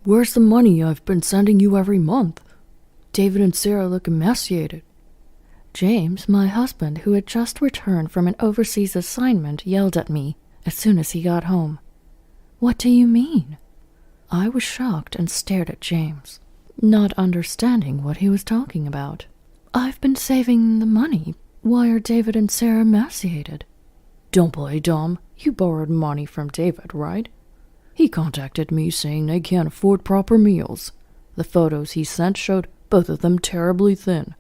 Where's the money I've been sending you every month? David and Sarah look emaciated. James, my husband, who had just returned from an overseas assignment, yelled at me as soon as he got home. What do you mean? I was shocked and stared at James, not understanding what he was talking about. I've been saving the money. Why are David and Sarah emaciated? Don't play dumb. You borrowed money from David, right? He contacted me saying they can't afford proper meals. The photos he sent showed both of them terribly thin.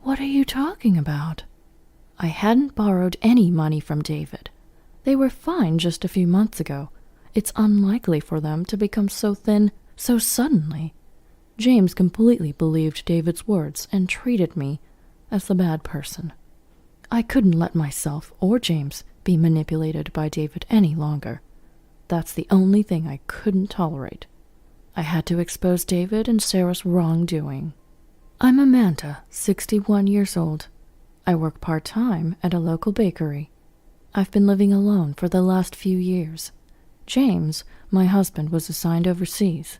What are you talking about? I hadn't borrowed any money from David. They were fine just a few months ago. It's unlikely for them to become so thin so suddenly. James completely believed David's words and treated me as the bad person. I couldn't let myself or James be manipulated by David any longer. That's the only thing I couldn't tolerate. I had to expose David and Sarah's wrongdoing. I'm Amanda, 61 years old. I work part-time at a local bakery. I've been living alone for the last few years. James, my husband, was assigned overseas.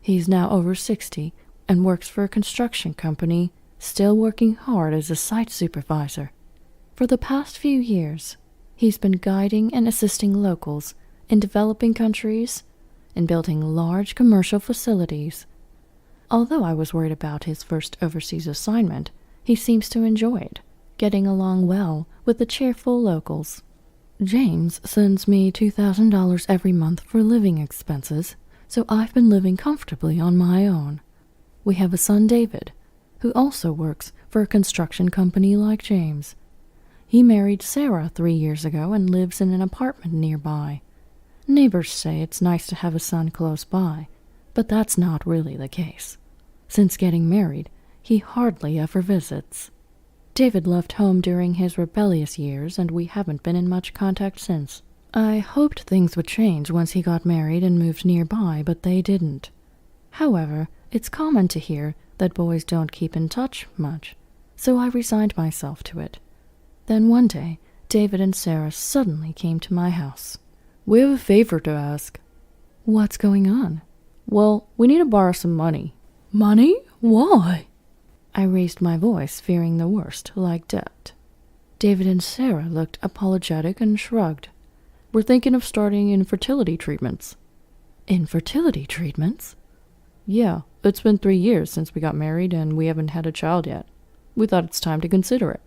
He's now over 60 and works for a construction company, still working hard as a site supervisor. For the past few years, he's been guiding and assisting locals in developing countries and building large commercial facilities. Although I was worried about his first overseas assignment, he seems to enjoy it, getting along well with the cheerful locals. James sends me $2,000 every month for living expenses, so I've been living comfortably on my own. We have a son, David, who also works for a construction company like James. He married Sarah 3 years ago and lives in an apartment nearby. Neighbors say it's nice to have a son close by, but that's not really the case. Since getting married, he hardly ever visits. David left home during his rebellious years, and we haven't been in much contact since. I hoped things would change once he got married and moved nearby, but they didn't. However, it's common to hear that boys don't keep in touch much, so I resigned myself to it. Then one day, David and Sarah suddenly came to my house. We have a favor to ask. What's going on? Well, we need to borrow some money. Money? Why? I raised my voice, fearing the worst, like debt. David and Sarah looked apologetic and shrugged. We're thinking of starting infertility treatments. Infertility treatments? Yeah, it's been 3 years since we got married and we haven't had a child yet. We thought it's time to consider it.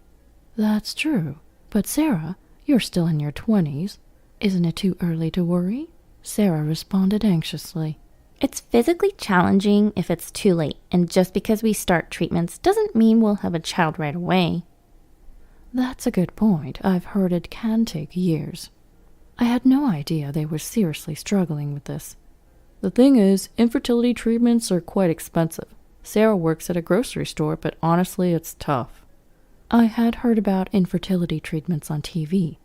That's true. But Sarah, you're still in your 20s. Isn't it too early to worry? Sarah responded anxiously. It's physically challenging if it's too late, and just because we start treatments doesn't mean we'll have a child right away. That's a good point. I've heard it can take years. I had no idea they were seriously struggling with this. The thing is, infertility treatments are quite expensive. Sarah works at a grocery store, but honestly, it's tough. I had heard about infertility treatments on TV.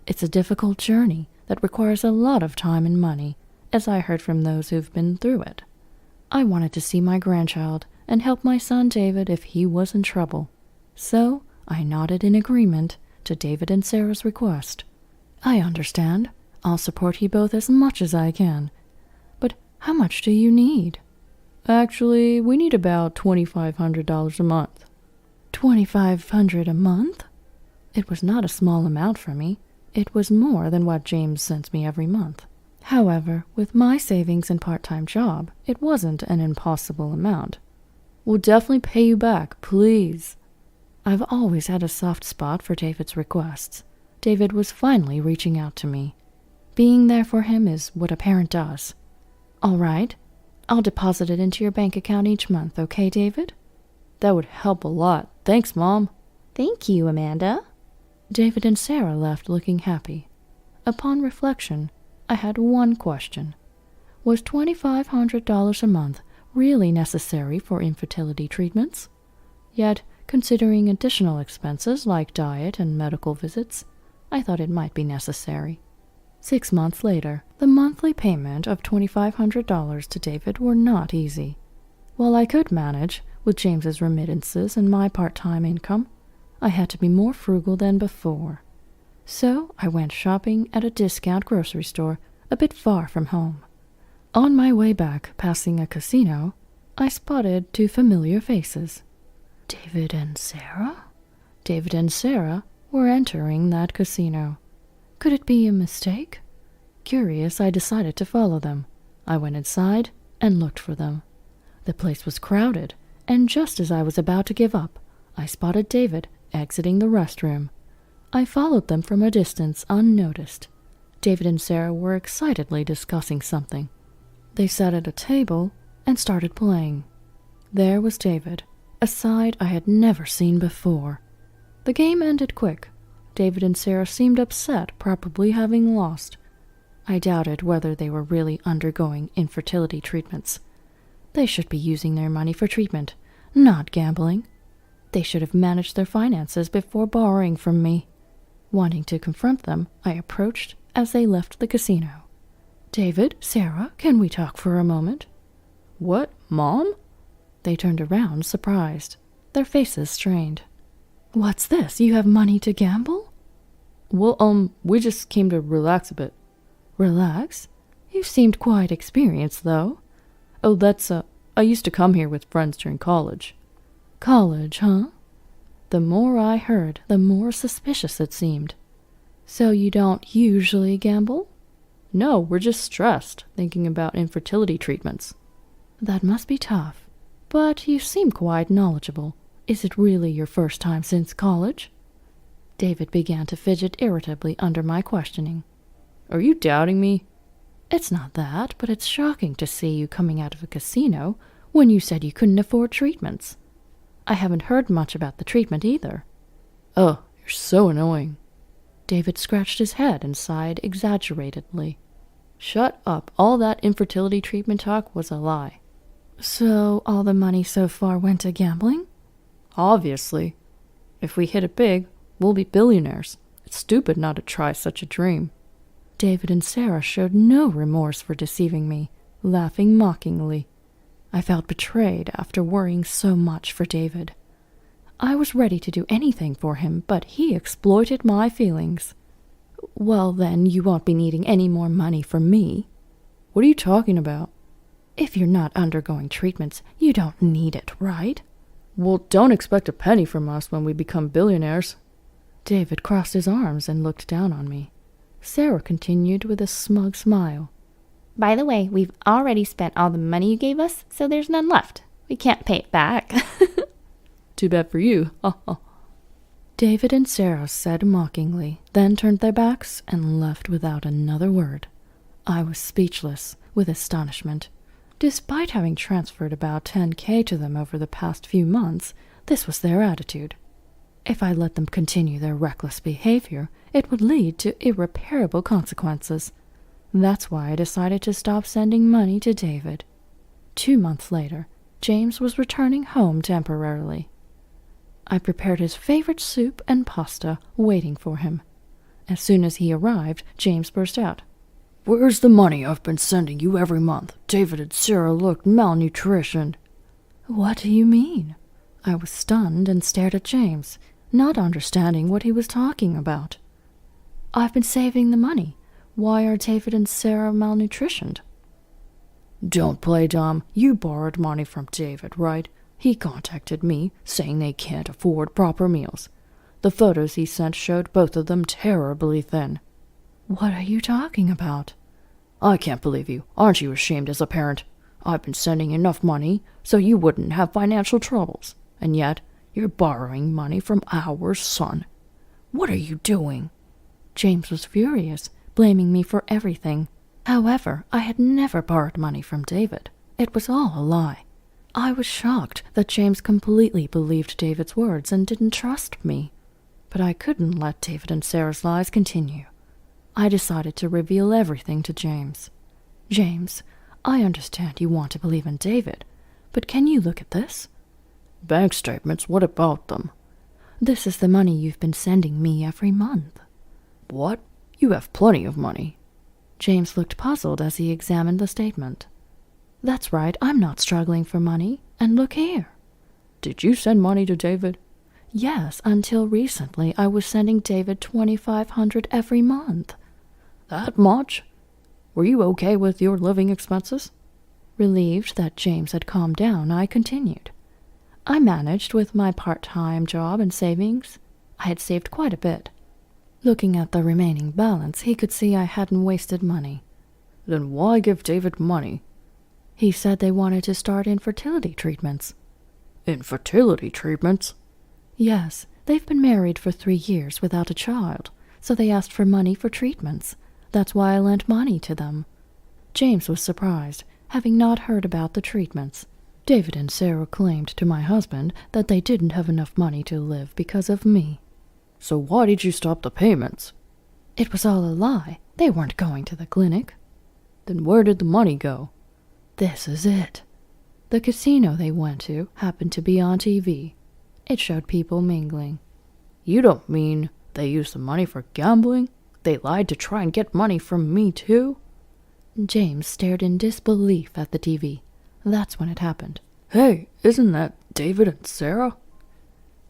It's a difficult journey that requires a lot of time and money, as I heard from those who've been through it. I wanted to see my grandchild and help my son David if he was in trouble. So I nodded in agreement to David and Sarah's request. I understand. I'll support you both as much as I can. But how much do you need? Actually, we need about $2,500 a month. $2,500 a month? It was not a small amount for me. It was more than what James sent me every month. However, with my savings and part-time job, it wasn't an impossible amount. We'll definitely pay you back, please. I've always had a soft spot for David's requests. David was finally reaching out to me. Being there for him is what a parent does. All right, I'll deposit it into your bank account each month, okay, David? That would help a lot. Thanks, Mom. Thank you, Amanda. David and Sarah left looking happy. Upon reflection, I had one question. Was $2,500 a month really necessary for infertility treatments? Yet, considering additional expenses like diet and medical visits, I thought it might be necessary. 6 months later, the monthly payment of $2,500 to David were not easy. While I could manage with James's remittances and my part-time income, I had to be more frugal than before. So I went shopping at a discount grocery store a bit far from home. On my way back, passing a casino, I spotted two familiar faces. David and Sarah? David and Sarah were entering that casino. Could it be a mistake? Curious, I decided to follow them. I went inside and looked for them. The place was crowded, and just as I was about to give up, I spotted David exiting the restroom. I followed them from a distance unnoticed. David and Sarah were excitedly discussing something. They sat at a table and started playing. There was David, a side I had never seen before. The game ended quick. David and Sarah seemed upset, probably having lost. I doubted whether they were really undergoing infertility treatments. They should be using their money for treatment, not gambling. They should have managed their finances before borrowing from me. Wanting to confront them, I approached as they left the casino. David, Sarah, can we talk for a moment? What, Mom? They turned around, surprised, their faces strained. What's this? You have money to gamble? Well, we just came to relax a bit. Relax? You seemed quite experienced, though. Oh, I used to come here with friends during college. College, huh? The more I heard, the more suspicious it seemed. So you don't usually gamble? No, we're just stressed, thinking about infertility treatments. That must be tough. But you seem quite knowledgeable. Is it really your first time since college? David began to fidget irritably under my questioning. Are you doubting me? It's not that, but it's shocking to see you coming out of a casino when you said you couldn't afford treatments. I haven't heard much about the treatment either. Oh, you're so annoying. David scratched his head and sighed exaggeratedly. Shut up. All that infertility treatment talk was a lie. So all the money so far went to gambling? Obviously. If we hit it big, we'll be billionaires. It's stupid not to try such a dream. David and Sarah showed no remorse for deceiving me, laughing mockingly. I felt betrayed after worrying so much for David. I was ready to do anything for him, but he exploited my feelings. Well, then, you won't be needing any more money from me. What are you talking about? If you're not undergoing treatments, you don't need it, right? Well, don't expect a penny from us when we become billionaires. David crossed his arms and looked down on me. Sarah continued with a smug smile. By the way, we've already spent all the money you gave us, so there's none left. We can't pay it back. Too bad for you. David and Sarah said mockingly, then turned their backs and left without another word. I was speechless with astonishment. Despite having transferred about $10,000 to them over the past few months, this was their attitude. If I let them continue their reckless behavior, it would lead to irreparable consequences. That's why I decided to stop sending money to David. 2 months later, James was returning home temporarily. I prepared his favorite soup and pasta, waiting for him. As soon as he arrived, James burst out. Where's the money I've been sending you every month? David and Sarah looked malnutritioned. What do you mean? I was stunned and stared at James, not understanding what he was talking about. I've been saving the money. Why are David and Sarah malnutritioned? Don't play dumb. You borrowed money from David, right? He contacted me, saying they can't afford proper meals. The photos he sent showed both of them terribly thin. What are you talking about? I can't believe you. Aren't you ashamed as a parent? I've been sending enough money so you wouldn't have financial troubles, and yet you're borrowing money from our son. What are you doing? James was furious, blaming me for everything. However, I had never borrowed money from David. It was all a lie. I was shocked that James completely believed David's words and didn't trust me. But I couldn't let David and Sarah's lies continue. I decided to reveal everything to James. James, I understand you want to believe in David, but can you look at this? Bank statements, what about them? This is the money you've been sending me every month. What? You have plenty of money. James looked puzzled as he examined the statement. That's right, I'm not struggling for money. And look here. Did you send money to David? Yes, until recently I was sending David $2,500 every month. That much? Were you okay with your living expenses? Relieved that James had calmed down, I continued. I managed with my part-time job and savings. I had saved quite a bit. Looking at the remaining balance, he could see I hadn't wasted money. Then why give David money? He said they wanted to start infertility treatments. Infertility treatments? Yes, they've been married for 3 years without a child, so they asked for money for treatments. That's why I lent money to them. James was surprised, having not heard about the treatments. David and Sarah claimed to my husband that they didn't have enough money to live because of me. So why did you stop the payments? It was all a lie. They weren't going to the clinic. Then where did the money go? This is it. The casino they went to happened to be on TV. It showed people mingling. You don't mean they used the money for gambling? They lied to try and get money from me too? James stared in disbelief at the TV. That's when it happened. Hey, isn't that David and Sarah?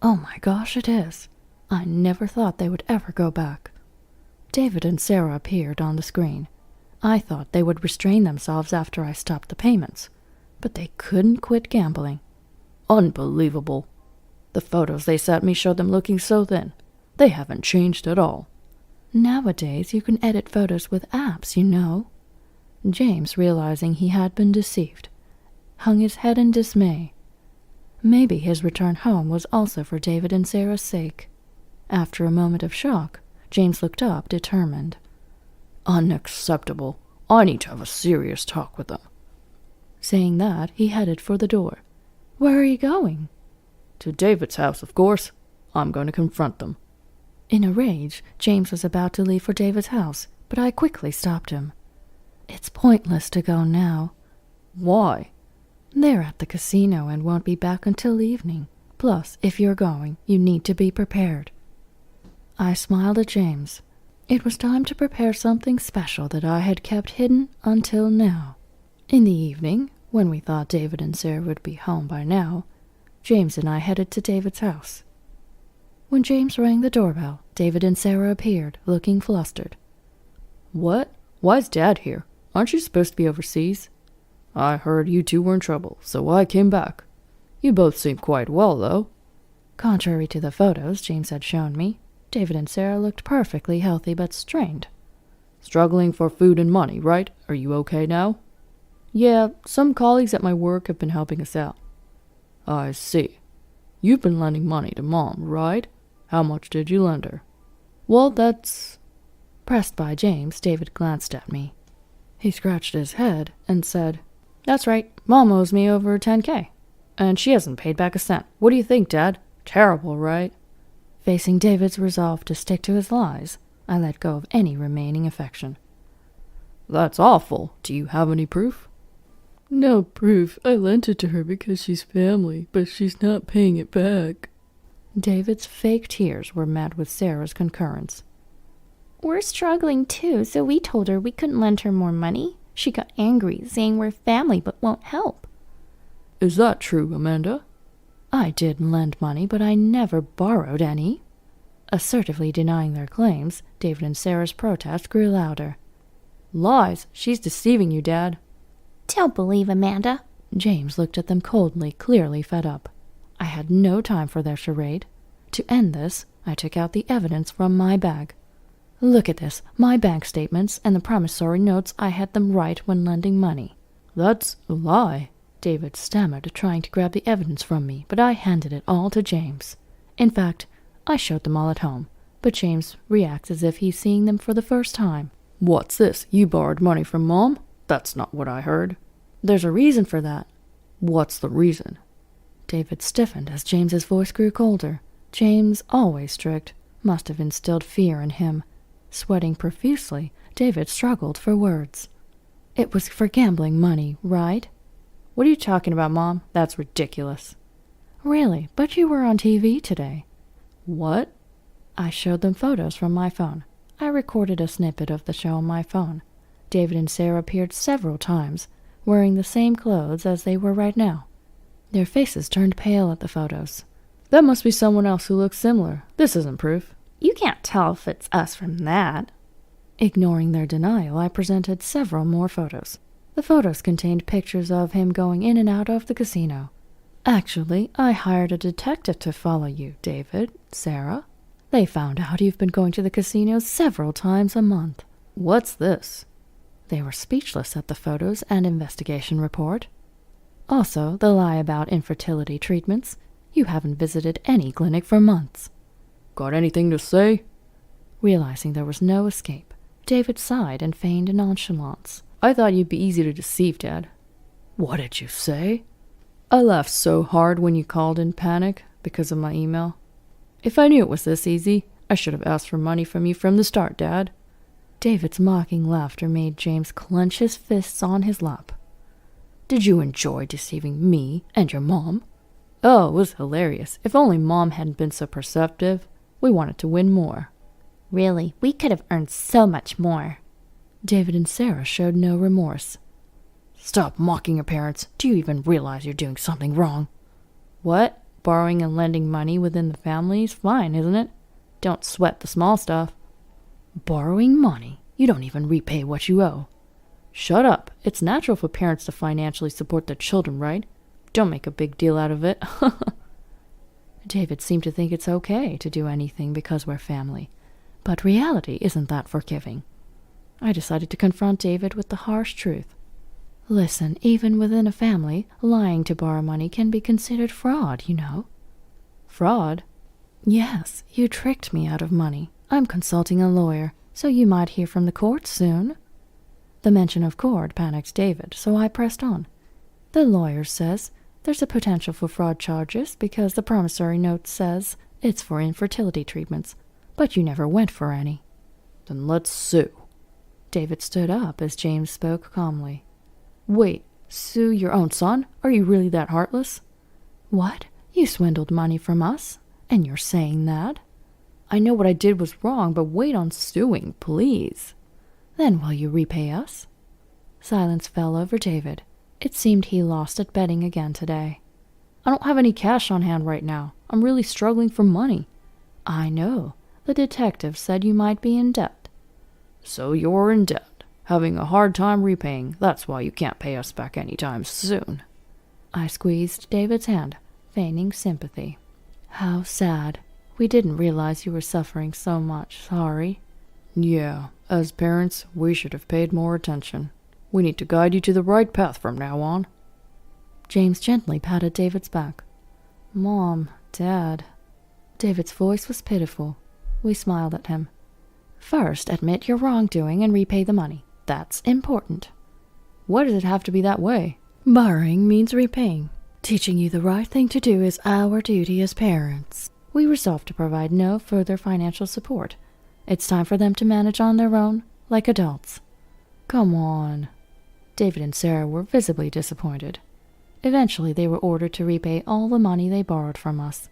Oh my gosh, it is. I never thought they would ever go back. David and Sarah appeared on the screen. I thought they would restrain themselves after I stopped the payments, but they couldn't quit gambling. Unbelievable. The photos they sent me showed them looking so thin. They haven't changed at all. Nowadays, you can edit photos with apps, you know. James, realizing he had been deceived, hung his head in dismay. Maybe his return home was also for David and Sarah's sake. After a moment of shock, James looked up, determined. Unacceptable. I need to have a serious talk with them. Saying that, he headed for the door. Where are you going? To David's house, of course. I'm going to confront them. In a rage, James was about to leave for David's house, but I quickly stopped him. It's pointless to go now. Why? They're at the casino and won't be back until evening. Plus, if you're going, you need to be prepared. I smiled at James. It was time to prepare something special that I had kept hidden until now. In the evening, when we thought David and Sarah would be home by now, James and I headed to David's house. When James rang the doorbell, David and Sarah appeared, looking flustered. What? Why's Dad here? Aren't you supposed to be overseas? I heard you two were in trouble, so I came back. You both seem quite well, though. Contrary to the photos James had shown me, David and Sarah looked perfectly healthy but strained. Struggling for food and money, right? Are you okay now? Yeah, some colleagues at my work have been helping us out. I see. You've been lending money to Mom, right? How much did you lend her? Well, that's... Pressed by James, David glanced at me. He scratched his head and said, That's right, Mom owes me over $10,000, and she hasn't paid back a cent. What do you think, Dad? Terrible, right? Facing David's resolve to stick to his lies, I let go of any remaining affection. That's awful. Do you have any proof? No proof. I lent it to her because she's family, but she's not paying it back. David's fake tears were met with Sarah's concurrence. We're struggling too, so we told her we couldn't lend her more money. She got angry, saying we're family but won't help. Is that true, Amanda? I did lend money, but I never borrowed any. Assertively denying their claims, David and Sarah's protest grew louder. Lies! She's deceiving you, Dad. Don't believe Amanda. James looked at them coldly, clearly fed up. I had no time for their charade. To end this, I took out the evidence from my bag. Look at this, my bank statements and the promissory notes I had them write when lending money. That's a lie, David stammered, trying to grab the evidence from me, but I handed it all to James. In fact, I showed them all at home, but James reacts as if he's seeing them for the first time. What's this? You borrowed money from Mom? That's not what I heard. There's a reason for that. What's the reason? David stiffened as James's voice grew colder. James, always strict, must have instilled fear in him. Sweating profusely, David struggled for words. It was for gambling money, right? What are you talking about, Mom? That's ridiculous. Really? But you were on TV today. What? I showed them photos from my phone. I recorded a snippet of the show on my phone. David and Sarah appeared several times, wearing the same clothes as they were right now. Their faces turned pale at the photos. That must be someone else who looks similar. This isn't proof. You can't tell if it's us from that. Ignoring their denial, I presented several more photos. The photos contained pictures of him going in and out of the casino. Actually, I hired a detective to follow you, David, Sarah. They found out you've been going to the casino several times a month. What's this? They were speechless at the photos and investigation report. Also, the lie about infertility treatments. You haven't visited any clinic for months. Got anything to say? Realizing there was no escape, David sighed and feigned nonchalance. I thought you'd be easy to deceive, Dad. What did you say? I laughed so hard when you called in panic because of my email. If I knew it was this easy, I should have asked for money from you from the start, Dad. David's mocking laughter made James clench his fists on his lap. Did you enjoy deceiving me and your mom? Oh, it was hilarious. If only Mom hadn't been so perceptive. We wanted to win more. Really, we could have earned so much more. David and Sarah showed no remorse. Stop mocking your parents. Do you even realize you're doing something wrong? What? Borrowing and lending money within the family is fine, isn't it? Don't sweat the small stuff. Borrowing money? You don't even repay what you owe. Shut up. It's natural for parents to financially support their children, right? Don't make a big deal out of it. David seemed to think it's okay to do anything because we're family. But reality isn't that forgiving. I decided to confront David with the harsh truth. Listen, even within a family, lying to borrow money can be considered fraud, you know. Fraud? Yes, you tricked me out of money. I'm consulting a lawyer, so you might hear from the court soon. The mention of court panicked David, so I pressed on. The lawyer says there's a potential for fraud charges because the promissory note says it's for infertility treatments, but you never went for any. Then let's sue. David stood up as James spoke calmly. Wait, sue your own son? Are you really that heartless? What? You swindled money from us? And you're saying that? I know what I did was wrong, but wait on suing, please. Then will you repay us? Silence fell over David. It seemed he lost at betting again today. I don't have any cash on hand right now. I'm really struggling for money. I know. The detective said you might be in debt. So you're in debt. Having a hard time repaying. That's why you can't pay us back anytime soon. I squeezed David's hand, feigning sympathy. How sad. We didn't realize you were suffering so much. Sorry. Yeah, as parents, we should have paid more attention. We need to guide you to the right path from now on. James gently patted David's back. Mom, Dad. David's voice was pitiful. We smiled at him. First, admit your wrongdoing and repay the money. That's important. Why does it have to be that way? Borrowing means repaying. Teaching you the right thing to do is our duty as parents. We resolved to provide no further financial support. It's time for them to manage on their own, like adults. Come on. David and Sarah were visibly disappointed. Eventually, they were ordered to repay all the money they borrowed from us.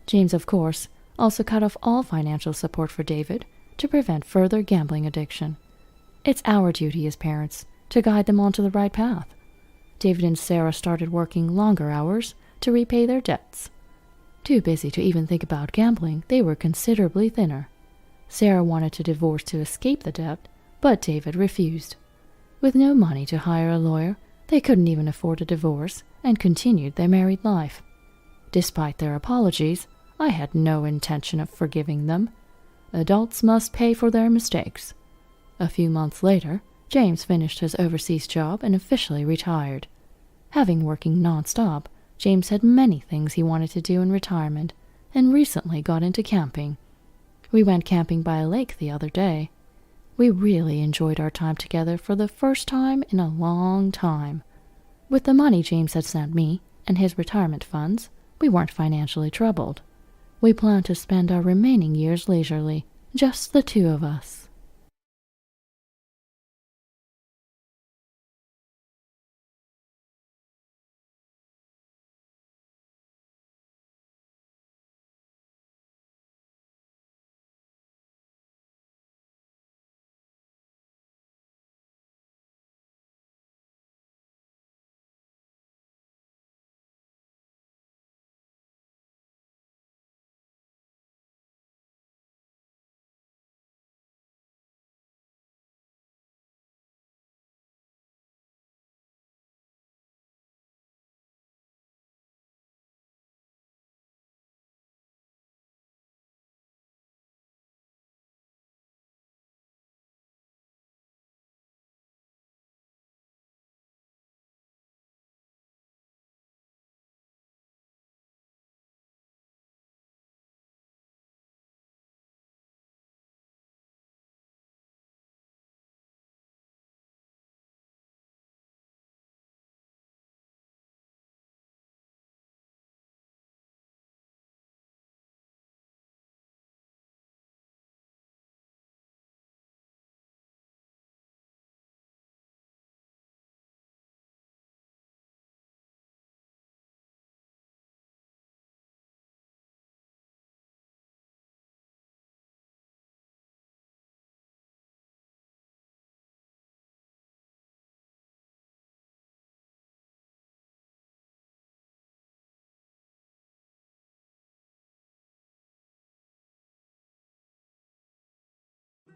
James, of course, also cut off all financial support for David to prevent further gambling addiction. It's our duty as parents to guide them onto the right path. David and Sarah started working longer hours to repay their debts. Too busy to even think about gambling, they were considerably thinner. Sarah wanted to divorce to escape the debt, but David refused. With no money to hire a lawyer, they couldn't even afford a divorce and continued their married life. Despite their apologies, I had no intention of forgiving them. Adults must pay for their mistakes. A few months later, James finished his overseas job and officially retired. Having working non-stop, James had many things he wanted to do in retirement and recently got into camping. We went camping by a lake the other day. We really enjoyed our time together for the first time in a long time. With the money James had sent me and his retirement funds, we weren't financially troubled. We planned to spend our remaining years leisurely, just the two of us.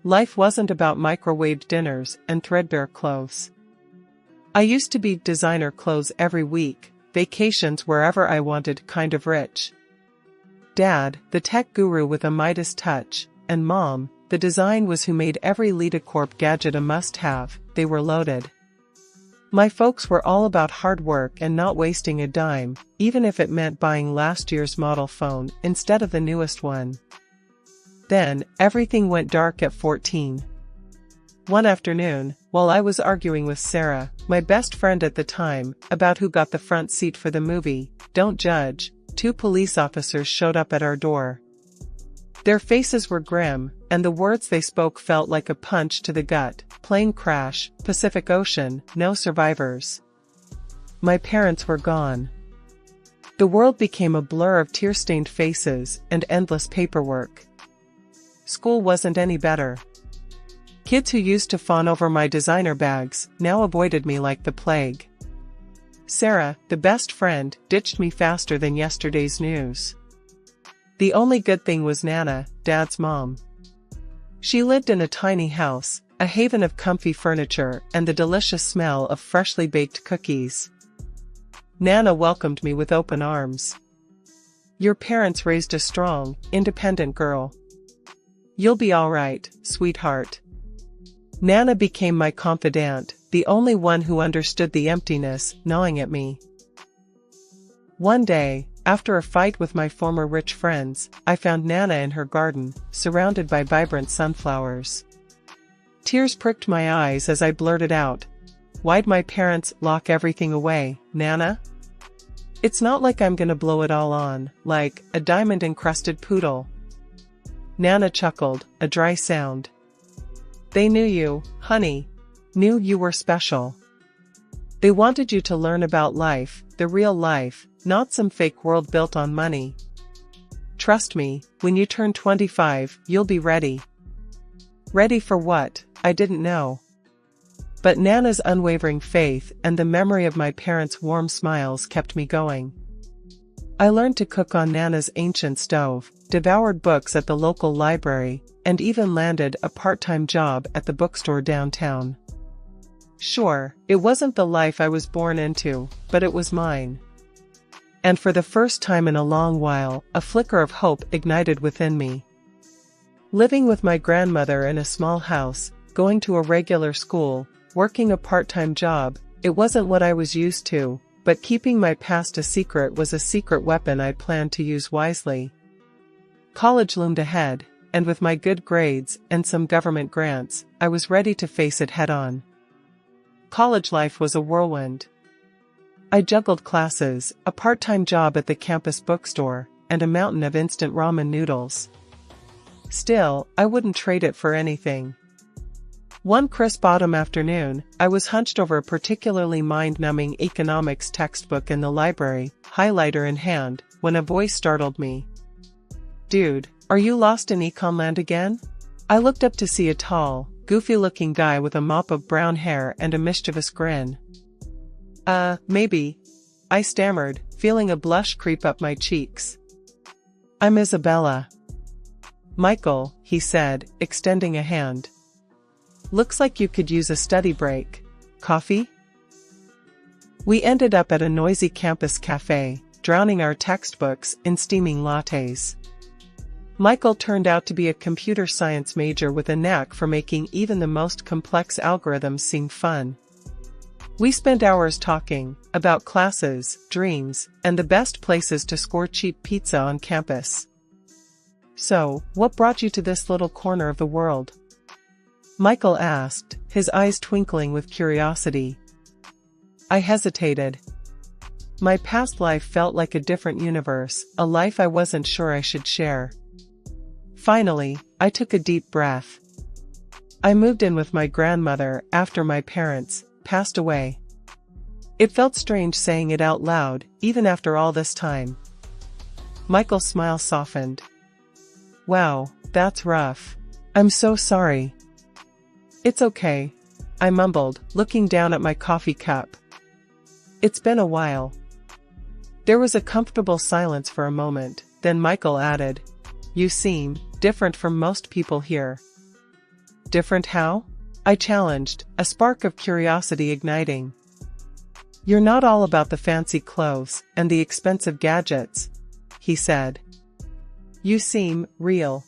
Life wasn't about microwaved dinners and threadbare clothes. I used to be designer clothes every week, vacations wherever I wanted, kind of rich. Dad, the tech guru with a Midas touch, and Mom, the design was who made every LitaCorp gadget a must-have. They were loaded. My folks were all about hard work and not wasting a dime, even if it meant buying last year's model phone instead of the newest one. Then, everything went dark at 14. One afternoon, while I was arguing with Sarah, my best friend at the time, about who got the front seat for the movie, Don't Judge, 2 police officers showed up at our door. Their faces were grim, and the words they spoke felt like a punch to the gut. Plane crash, Pacific Ocean, no survivors. My parents were gone. The world became a blur of tear-stained faces and endless paperwork. School wasn't any better. Kids who used to fawn over my designer bags now avoided me like the plague. Sarah, the best friend, ditched me faster than yesterday's news. The only good thing was Nana, Dad's mom. She lived in a tiny house, a haven of comfy furniture and the delicious smell of freshly baked cookies. Nana welcomed me with open arms. Your parents raised a strong, independent girl. You'll be all right, sweetheart. Nana became my confidant, the only one who understood the emptiness gnawing at me. One day, after a fight with my former rich friends, I found Nana in her garden, surrounded by vibrant sunflowers. Tears pricked my eyes as I blurted out, "Why'd my parents lock everything away, Nana? It's not like I'm gonna blow it all on, like a diamond-encrusted poodle." Nana chuckled, a dry sound. "They knew you, honey. Knew you were special. They wanted you to learn about life, the real life, not some fake world built on money. Trust me, when you turn 25, you'll be ready." Ready for what? I didn't know. But Nana's unwavering faith and the memory of my parents' warm smiles kept me going. I learned to cook on Nana's ancient stove, devoured books at the local library, and even landed a part-time job at the bookstore downtown. Sure, it wasn't the life I was born into, but it was mine. And for the first time in a long while, a flicker of hope ignited within me. Living with my grandmother in a small house, going to a regular school, working a part-time job, it wasn't what I was used to, but keeping my past a secret was a secret weapon I planned to use wisely. College loomed ahead, and with my good grades and some government grants, I was ready to face it head-on. College life was a whirlwind. I juggled classes, a part-time job at the campus bookstore, and a mountain of instant ramen noodles. Still, I wouldn't trade it for anything. One crisp autumn afternoon, I was hunched over a particularly mind-numbing economics textbook in the library, highlighter in hand, when a voice startled me. "Dude, are you lost in econ land again?" I looked up to see a tall, goofy-looking guy with a mop of brown hair and a mischievous grin. Maybe," I stammered, feeling a blush creep up my cheeks. "I'm Isabella." "Michael," he said, extending a hand. "Looks like you could use a study break. Coffee?" We ended up at a noisy campus cafe, drowning our textbooks in steaming lattes. Michael turned out to be a computer science major with a knack for making even the most complex algorithms seem fun. We spent hours talking about classes, dreams, and the best places to score cheap pizza on campus. "So, what brought you to this little corner of the world?" Michael asked, his eyes twinkling with curiosity. I hesitated. My past life felt like a different universe, a life I wasn't sure I should share. Finally, I took a deep breath. I moved in with my grandmother after my parents passed away. It felt strange saying it out loud, even after all this time. Michael's smile softened. "Wow, that's rough. I'm so sorry." "It's okay," I mumbled, looking down at my coffee cup. "It's been a while." There was a comfortable silence for a moment, then Michael added, "You seem different from most people here." Different how? I challenged, a spark of curiosity igniting. You're not all about the fancy clothes and the expensive gadgets, he said. You seem real.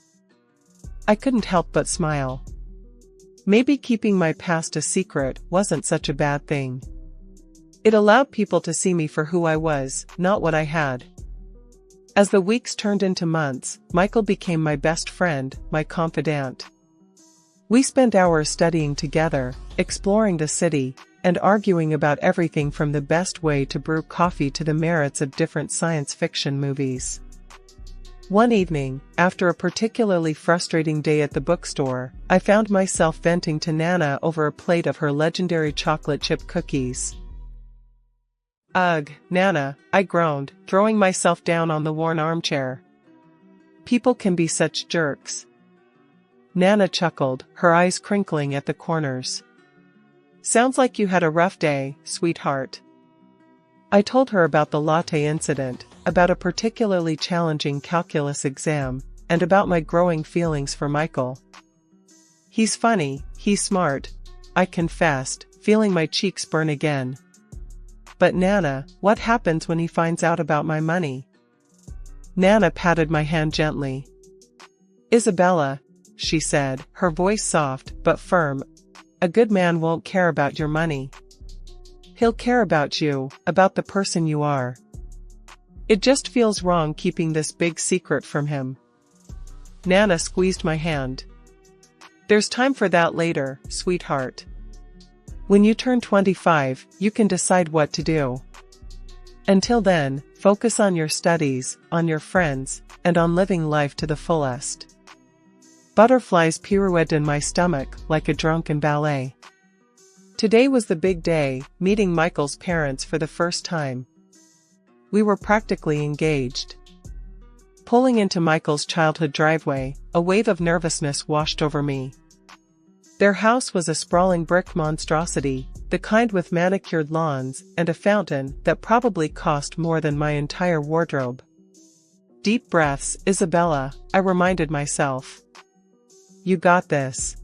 I couldn't help but smile. Maybe keeping my past a secret wasn't such a bad thing. It allowed people to see me for who I was, not what I had. As the weeks turned into months, Michael became my best friend, my confidant. We spent hours studying together, exploring the city, and arguing about everything from the best way to brew coffee to the merits of different science fiction movies. One evening, after a particularly frustrating day at the bookstore, I found myself venting to Nana over a plate of her legendary chocolate chip cookies. Ugh, Nana, I groaned, throwing myself down on the worn armchair. People can be such jerks. Nana chuckled, her eyes crinkling at the corners. Sounds like you had a rough day, sweetheart. I told her about the latte incident, about a particularly challenging calculus exam, and about my growing feelings for Michael. He's funny, he's smart, I confessed, feeling my cheeks burn again. But Nana, what happens when he finds out about my money? Nana patted my hand gently. Isabella, she said, her voice soft but firm, a good man won't care about your money. He'll care about you, about the person you are. It just feels wrong keeping this big secret from him. Nana squeezed my hand. There's time for that later, sweetheart. When you turn 25, you can decide what to do. Until then, focus on your studies, on your friends, and on living life to the fullest. Butterflies pirouetted in my stomach like a drunken ballet. Today was the big day, meeting Michael's parents for the first time. We were practically engaged. Pulling into Michael's childhood driveway, a wave of nervousness washed over me. Their house was a sprawling brick monstrosity, the kind with manicured lawns and a fountain that probably cost more than my entire wardrobe. Deep breaths, Isabella, I reminded myself. You got this.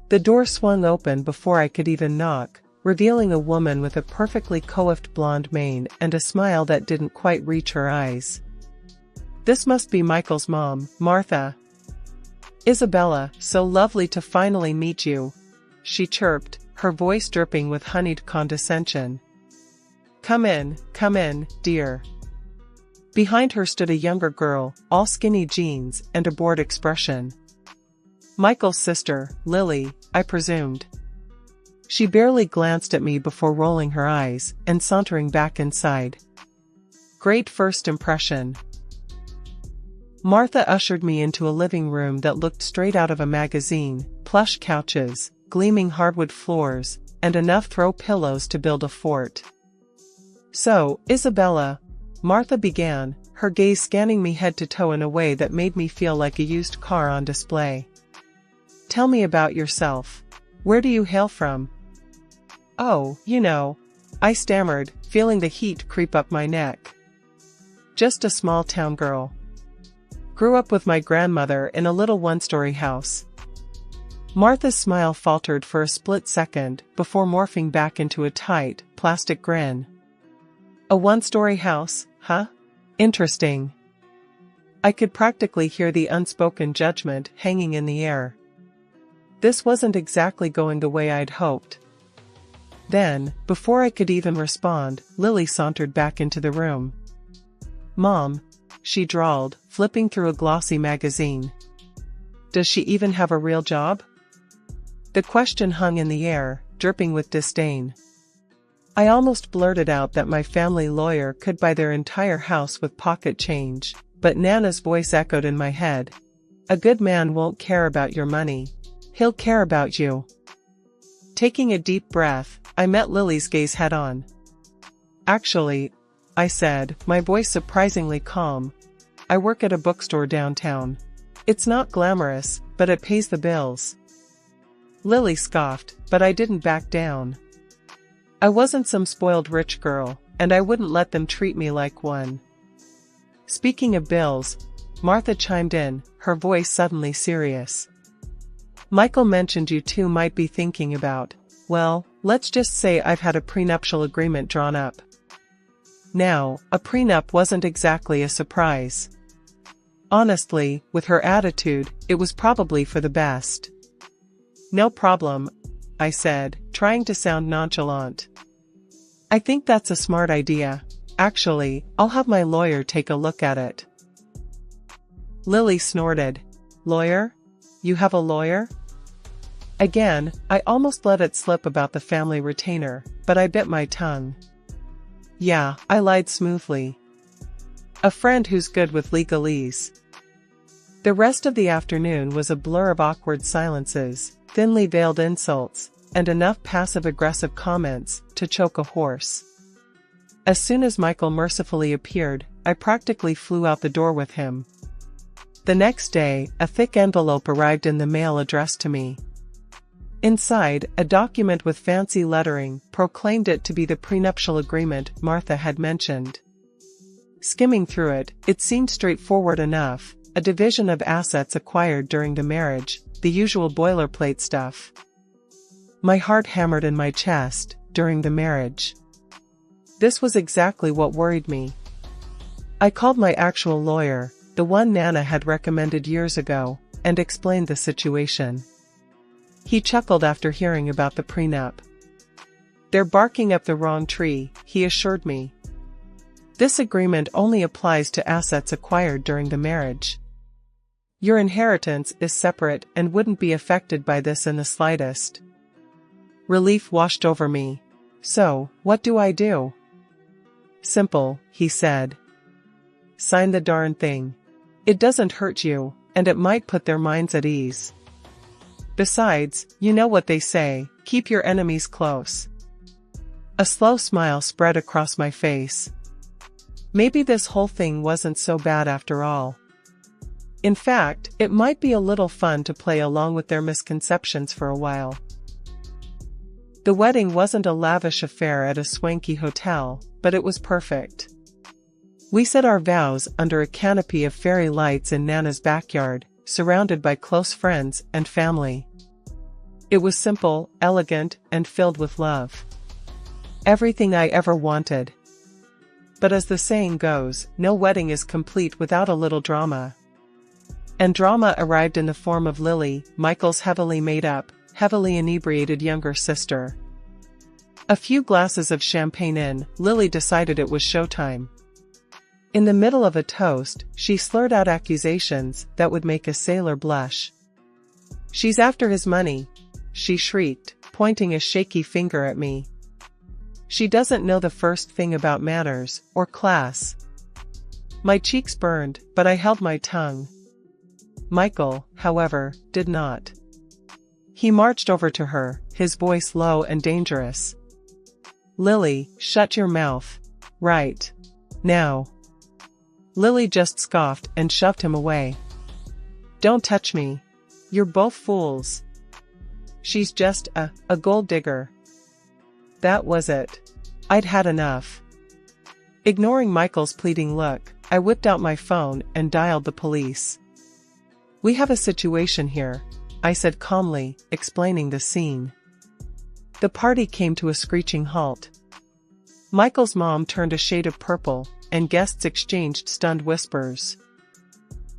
The door swung open before I could even knock, revealing a woman with a perfectly coiffed blonde mane and a smile that didn't quite reach her eyes. This must be Michael's mom, Martha. Isabella, so lovely to finally meet you, she chirped, her voice dripping with honeyed condescension. Come in, dear. Behind her stood a younger girl, all skinny jeans and a bored expression. Michael's sister, Lily, I presumed. She barely glanced at me before rolling her eyes and sauntering back inside. Great first impression. Martha ushered me into a living room that looked straight out of a magazine, plush couches, gleaming hardwood floors, and enough throw pillows to build a fort. So, Isabella, Martha began, her gaze scanning me head to toe in a way that made me feel like a used car on display. Tell me about yourself. Where do you hail from? Oh, I stammered, feeling the heat creep up my neck. Just a small town girl. Grew up with my grandmother in a little one-story house. Martha's smile faltered for a split second before morphing back into a tight, plastic grin. A one-story house, huh? Interesting. I could practically hear the unspoken judgment hanging in the air. This wasn't exactly going the way I'd hoped. Then, before I could even respond, Lily sauntered back into the room. Mom, she drawled, flipping through a glossy magazine. Does she even have a real job? The question hung in the air, dripping with disdain. I almost blurted out that my family lawyer could buy their entire house with pocket change, but Nana's voice echoed in my head. A good man won't care about your money. He'll care about you. Taking a deep breath, I met Lily's gaze head-on. Actually, I said, my voice surprisingly calm, I work at a bookstore downtown. It's not glamorous, but it pays the bills. Lily scoffed, but I didn't back down. I wasn't some spoiled rich girl, and I wouldn't let them treat me like one. Speaking of bills, Martha chimed in, her voice suddenly serious. Michael mentioned you two might be thinking about, well, let's just say I've had a prenuptial agreement drawn up. Now, a prenup wasn't exactly a surprise. Honestly, with her attitude, it was probably for the best. No problem, I said, trying to sound nonchalant. I think that's a smart idea. Actually, I'll have my lawyer take a look at it. Lily snorted. Lawyer? You have a lawyer? Again, I almost let it slip about the family retainer, but I bit my tongue. Yeah, I lied smoothly. A friend who's good with legalese. The rest of the afternoon was a blur of awkward silences, thinly veiled insults, and enough passive-aggressive comments to choke a horse. As soon as Michael mercifully appeared, I practically flew out the door with him. The next day, a thick envelope arrived in the mail addressed to me. Inside, a document with fancy lettering proclaimed it to be the prenuptial agreement Martha had mentioned. Skimming through it, it seemed straightforward enough, a division of assets acquired during the marriage, the usual boilerplate stuff. My heart hammered in my chest, during the marriage. This was exactly what worried me. I called my actual lawyer, the one Nana had recommended years ago, and explained the situation. He chuckled after hearing about the prenup. They're barking up the wrong tree, he assured me. This agreement only applies to assets acquired during the marriage. Your inheritance is separate and wouldn't be affected by this in the slightest. Relief washed over me. So, what do I do? Simple, he said. Sign the darn thing. It doesn't hurt you, and it might put their minds at ease. Besides, you know what they say, keep your enemies close. A slow smile spread across my face. Maybe this whole thing wasn't so bad after all. In fact, it might be a little fun to play along with their misconceptions for a while. The wedding wasn't a lavish affair at a swanky hotel, but it was perfect. We said our vows under a canopy of fairy lights in Nana's backyard, surrounded by close friends and family. It was simple, elegant, and filled with love. Everything I ever wanted. But as the saying goes, no wedding is complete without a little drama. And drama arrived in the form of Lily, Michael's heavily made up, heavily inebriated younger sister. A few glasses of champagne in, Lily decided it was showtime. In the middle of a toast, she slurred out accusations that would make a sailor blush. She's after his money, she shrieked, pointing a shaky finger at me. She doesn't know the first thing about manners, or class. My cheeks burned, but I held my tongue. Michael, however, did not. He marched over to her, his voice low and dangerous. Lily, shut your mouth. Right. Now. Lily just scoffed and shoved him away. Don't touch me. You're both fools. She's just a gold digger. That was it. I'd had enough. Ignoring Michael's pleading look, I whipped out my phone and dialed the police. We have a situation here, I said calmly, explaining the scene. The party came to a screeching halt. Michael's mom turned a shade of purple, and guests exchanged stunned whispers.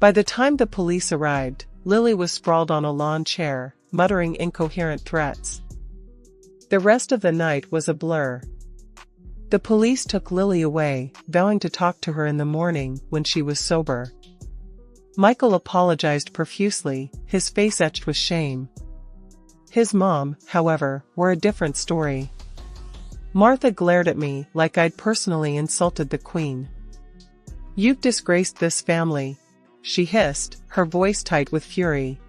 By the time the police arrived, Lily was sprawled on a lawn chair, muttering incoherent threats. The rest of the night was a blur. The police took Lily away, vowing to talk to her in the morning when she was sober. Michael apologized profusely, his face etched with shame. His mom, however, were a different story. Martha glared at me like I'd personally insulted the Queen. You've disgraced this family, she hissed, her voice tight with fury.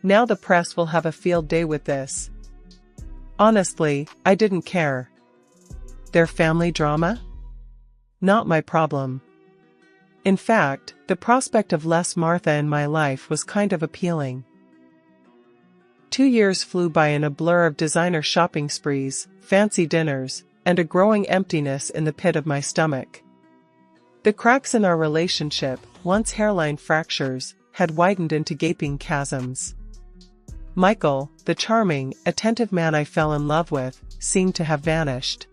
Now the press will have a field day with this. Honestly, I didn't care. Their family drama? Not my problem. In fact, the prospect of less Martha in my life was kind of appealing. 2 years flew by in a blur of designer shopping sprees, fancy dinners, and a growing emptiness in the pit of my stomach. The cracks in our relationship, once hairline fractures, had widened into gaping chasms. Michael, the charming, attentive man I fell in love with, seemed to have vanished.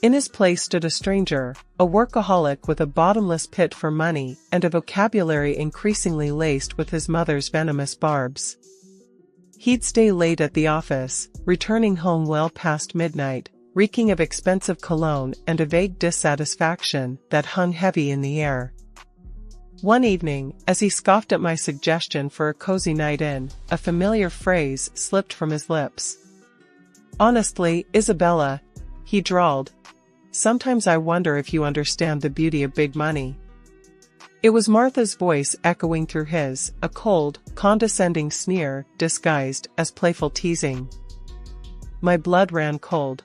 In his place stood a stranger, a workaholic with a bottomless pit for money and a vocabulary increasingly laced with his mother's venomous barbs. He'd stay late at the office, returning home well past midnight, reeking of expensive cologne and a vague dissatisfaction that hung heavy in the air. One evening, as he scoffed at my suggestion for a cozy night in, a familiar phrase slipped from his lips. "Honestly, Isabella," he drawled, "sometimes I wonder if you understand the beauty of big money." It was Martha's voice echoing through his, a cold, condescending sneer disguised as playful teasing. My blood ran cold.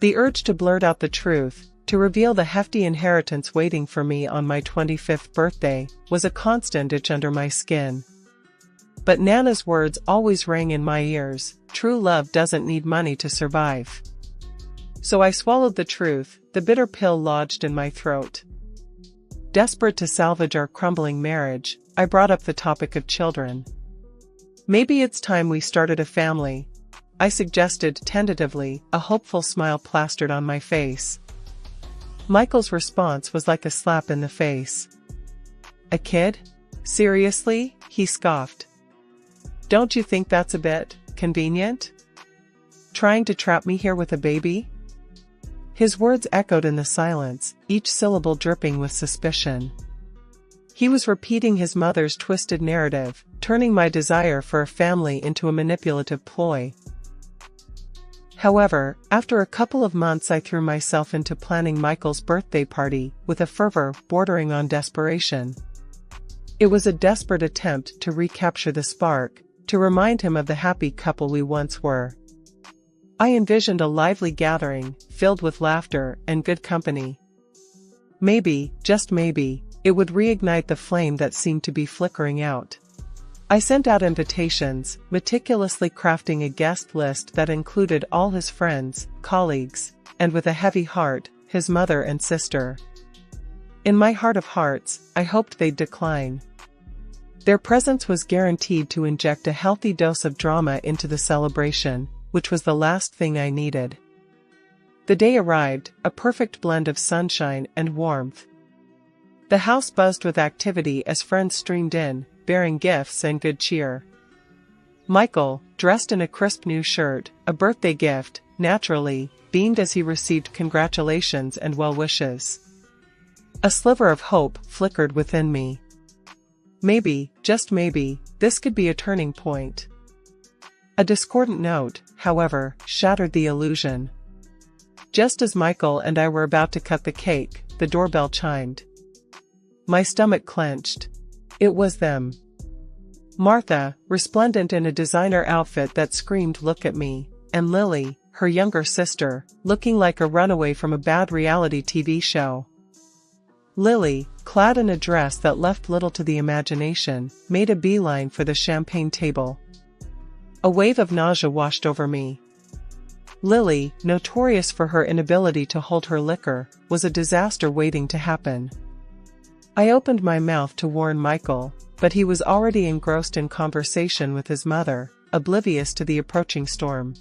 The urge to blurt out the truth, to reveal the hefty inheritance waiting for me on my 25th birthday, was a constant itch under my skin. But Nana's words always rang in my ears: true love doesn't need money to survive. So I swallowed the truth, the bitter pill lodged in my throat. Desperate to salvage our crumbling marriage, I brought up the topic of children. "Maybe it's time we started a family," I suggested tentatively, a hopeful smile plastered on my face. Michael's response was like a slap in the face. "A kid? Seriously?" he scoffed. "Don't you think that's a bit convenient? Trying to trap me here with a baby?" His words echoed in the silence, each syllable dripping with suspicion. He was repeating his mother's twisted narrative, turning my desire for a family into a manipulative ploy. However, after a couple of months I threw myself into planning Michael's birthday party, with a fervor bordering on desperation. It was a desperate attempt to recapture the spark, to remind him of the happy couple we once were. I envisioned a lively gathering, filled with laughter and good company. Maybe, just maybe, it would reignite the flame that seemed to be flickering out. I sent out invitations, meticulously crafting a guest list that included all his friends, colleagues, and with a heavy heart, his mother and sister. In my heart of hearts, I hoped they'd decline. Their presence was guaranteed to inject a healthy dose of drama into the celebration, which was the last thing I needed. The day arrived, a perfect blend of sunshine and warmth. The house buzzed with activity as friends streamed in, bearing gifts and good cheer. Michael, dressed in a crisp new shirt, a birthday gift, naturally, beamed as he received congratulations and well wishes. A sliver of hope flickered within me. Maybe, just maybe, this could be a turning point. A discordant note, however, shattered the illusion. Just as Michael and I were about to cut the cake, the doorbell chimed. My stomach clenched. It was them. Martha, resplendent in a designer outfit that screamed "Look at me," and Lily, her younger sister, looking like a runaway from a bad reality TV show. Lily, clad in a dress that left little to the imagination, made a beeline for the champagne table. A wave of nausea washed over me. Lily, notorious for her inability to hold her liquor, was a disaster waiting to happen. I opened my mouth to warn Michael, but he was already engrossed in conversation with his mother, oblivious to the approaching storm.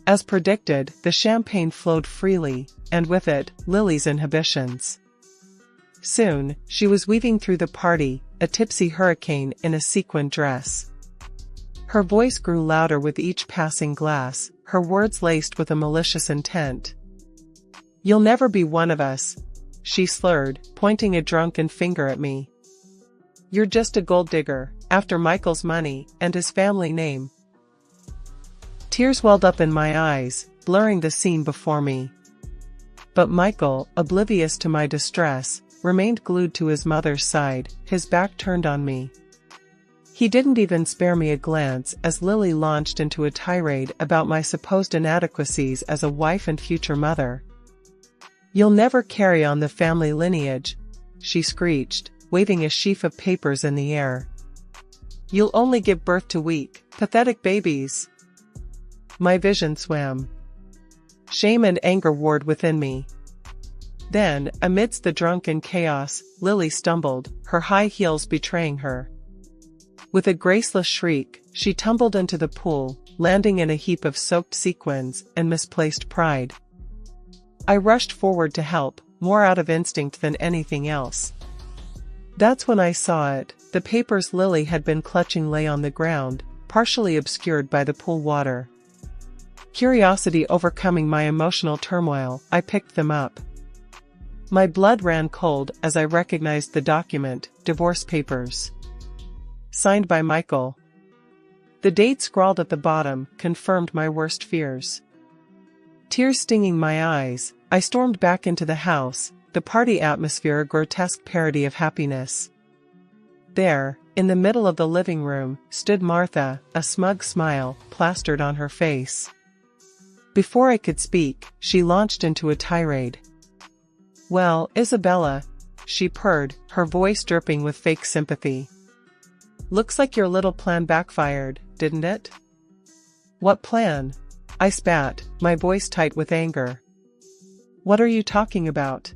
As predicted, the champagne flowed freely, and with it, Lily's inhibitions. Soon, she was weaving through the party, a tipsy hurricane in a sequined dress. Her voice grew louder with each passing glass, her words laced with a malicious intent. "You'll never be one of us," she slurred, pointing a drunken finger at me. "You're just a gold digger, after Michael's money and his family name." Tears welled up in my eyes, blurring the scene before me. But Michael, oblivious to my distress, remained glued to his mother's side, his back turned on me. He didn't even spare me a glance as Lily launched into a tirade about my supposed inadequacies as a wife and future mother. "You'll never carry on the family lineage," she screeched, waving a sheaf of papers in the air. "You'll only give birth to weak, pathetic babies." My vision swam. Shame and anger warred within me. Then, amidst the drunken chaos, Lily stumbled, her high heels betraying her. With a graceless shriek, she tumbled into the pool, landing in a heap of soaked sequins and misplaced pride. I rushed forward to help, more out of instinct than anything else. That's when I saw it. The papers Lily had been clutching lay on the ground, partially obscured by the pool water. Curiosity overcoming my emotional turmoil, I picked them up. My blood ran cold as I recognized the document, divorce papers. Signed by Michael. The date scrawled at the bottom confirmed my worst fears. Tears stinging my eyes, I stormed back into the house, the party atmosphere a grotesque parody of happiness. There, in the middle of the living room, stood Martha, a smug smile plastered on her face. Before I could speak, she launched into a tirade. "Well, Isabella," she purred, her voice dripping with fake sympathy. "Looks like your little plan backfired, didn't it?" "What plan?" I spat, my voice tight with anger. "What are you talking about?"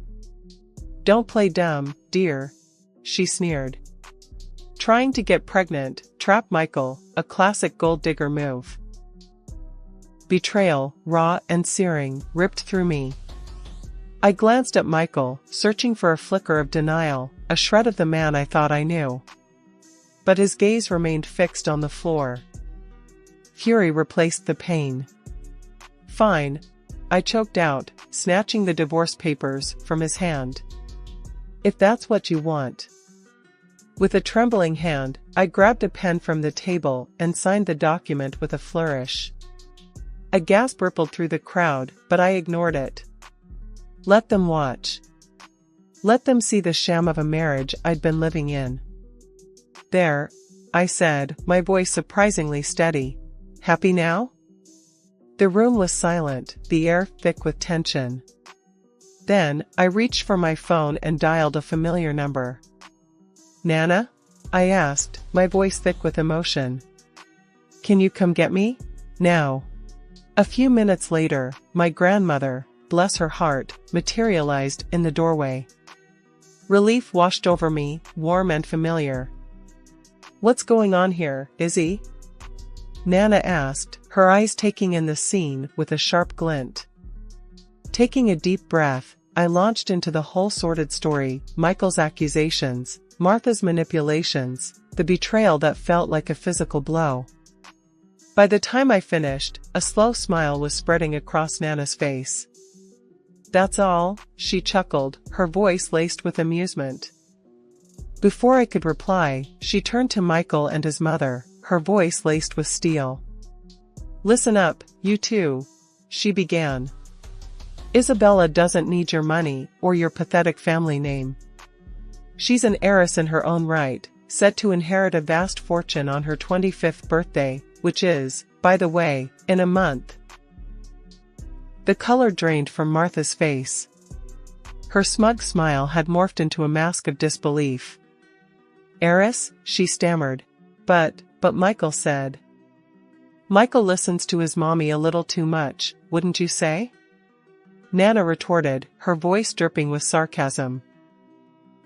"Don't play dumb, dear," she sneered. "Trying to get pregnant, trap Michael, a classic gold digger move." Betrayal, raw and searing, ripped through me. I glanced at Michael, searching for a flicker of denial, a shred of the man I thought I knew. But his gaze remained fixed on the floor. Fury replaced the pain. "Fine," I choked out, snatching the divorce papers from his hand. "If that's what you want." With a trembling hand, I grabbed a pen from the table and signed the document with a flourish. A gasp rippled through the crowd, but I ignored it. Let them watch. Let them see the sham of a marriage I'd been living in. "There," I said, my voice surprisingly steady. "Happy now?" The room was silent, the air thick with tension. Then, I reached for my phone and dialed a familiar number. "Nana?" I asked, my voice thick with emotion. "Can you come get me? Now." A few minutes later, my grandmother, bless her heart, materialized in the doorway. Relief washed over me, warm and familiar. "What's going on here, Izzy?" Nana asked, her eyes taking in the scene with a sharp glint. Taking a deep breath, I launched into the whole sordid story, Michael's accusations, Martha's manipulations, the betrayal that felt like a physical blow. By the time I finished, a slow smile was spreading across Nana's face. "That's all?" she chuckled, her voice laced with amusement. Before I could reply, she turned to Michael and his mother, her voice laced with steel. "Listen up, you two," she began. "Isabella doesn't need your money or your pathetic family name. She's an heiress in her own right, set to inherit a vast fortune on her 25th birthday, which is, by the way, in a month." The color drained from Martha's face. Her smug smile had morphed into a mask of disbelief. "Heiress?" she stammered. But Michael said. "Michael listens to his mommy a little too much, wouldn't you say?" Nana retorted, her voice dripping with sarcasm.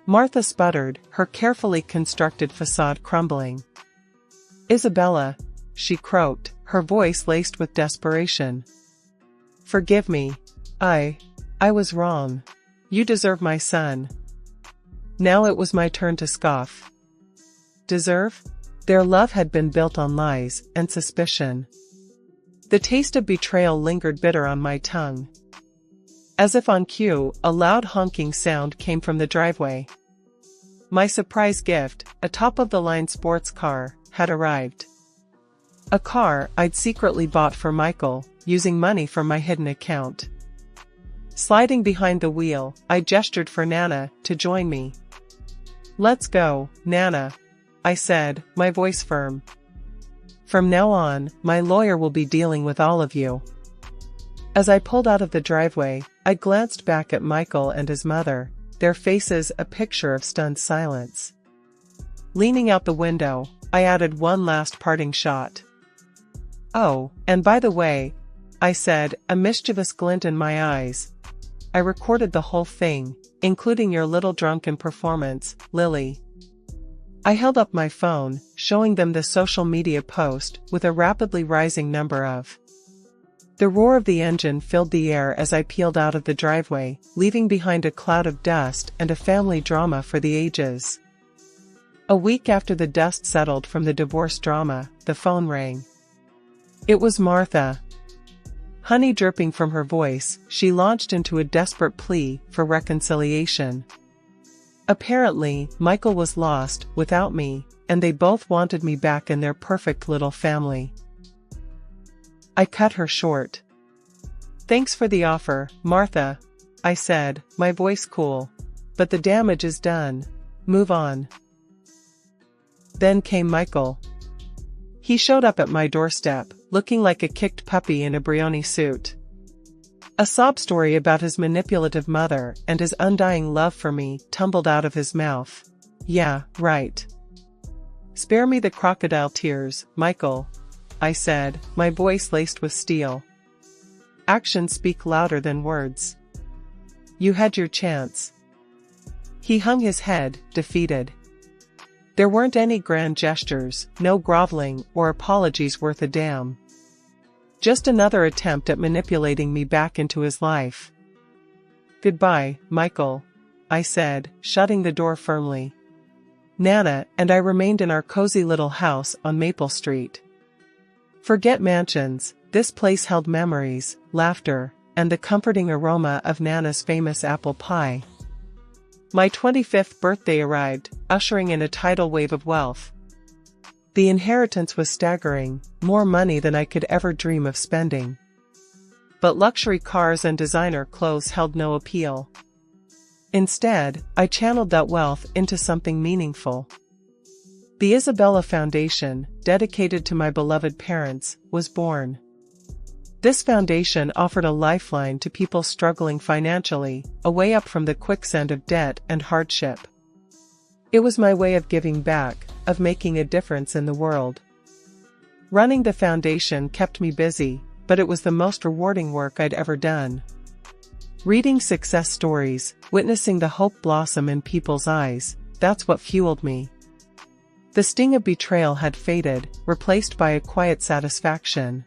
Martha sputtered, her carefully constructed facade crumbling. "Isabella," she croaked, her voice laced with desperation. "Forgive me. I was wrong. You deserve my son." Now it was my turn to scoff. Deserve? Their love had been built on lies and suspicion. The taste of betrayal lingered bitter on my tongue. As if on cue, a loud honking sound came from the driveway. My surprise gift, a top-of-the-line sports car, had arrived. A car I'd secretly bought for Michael, using money from my hidden account. Sliding behind the wheel, I gestured for Nana to join me. "Let's go, Nana," I said, my voice firm. "From now on, my lawyer will be dealing with all of you." As I pulled out of the driveway, I glanced back at Michael and his mother, their faces a picture of stunned silence. Leaning out the window, I added one last parting shot. "Oh, and by the way," I said, a mischievous glint in my eyes, "I recorded the whole thing, including your little drunken performance, Lily." I held up my phone, showing them the social media post with a rapidly rising number of. The roar of the engine filled the air as I peeled out of the driveway, leaving behind a cloud of dust and a family drama for the ages. A week after the dust settled from the divorce drama, the phone rang. It was Martha. Honey dripping from her voice, she launched into a desperate plea for reconciliation. Apparently, Michael was lost without me, and they both wanted me back in their perfect little family. I cut her short. "Thanks for the offer, Martha," I said, my voice cool. "But the damage is done. Move on." Then came Michael. He showed up at my doorstep, looking like a kicked puppy in a Brioni suit. A sob story about his manipulative mother and his undying love for me tumbled out of his mouth. "Yeah, right. Spare me the crocodile tears, Michael," I said, my voice laced with steel. "Actions speak louder than words. You had your chance." He hung his head, defeated. There weren't any grand gestures, no groveling or apologies worth a damn. Just another attempt at manipulating me back into his life. "Goodbye, Michael," I said, shutting the door firmly. Nana and I remained in our cozy little house on Maple Street. Forget mansions, this place held memories, laughter, and the comforting aroma of Nana's famous apple pie. My 25th birthday arrived, ushering in a tidal wave of wealth. The inheritance was staggering, more money than I could ever dream of spending. But luxury cars and designer clothes held no appeal. Instead, I channeled that wealth into something meaningful. The Isabella Foundation, dedicated to my beloved parents, was born. This foundation offered a lifeline to people struggling financially, a way up from the quicksand of debt and hardship. It was my way of giving back, of making a difference in the world. Running the foundation kept me busy, but it was the most rewarding work I'd ever done. Reading success stories, witnessing the hope blossom in people's eyes, that's what fueled me. The sting of betrayal had faded, replaced by a quiet satisfaction.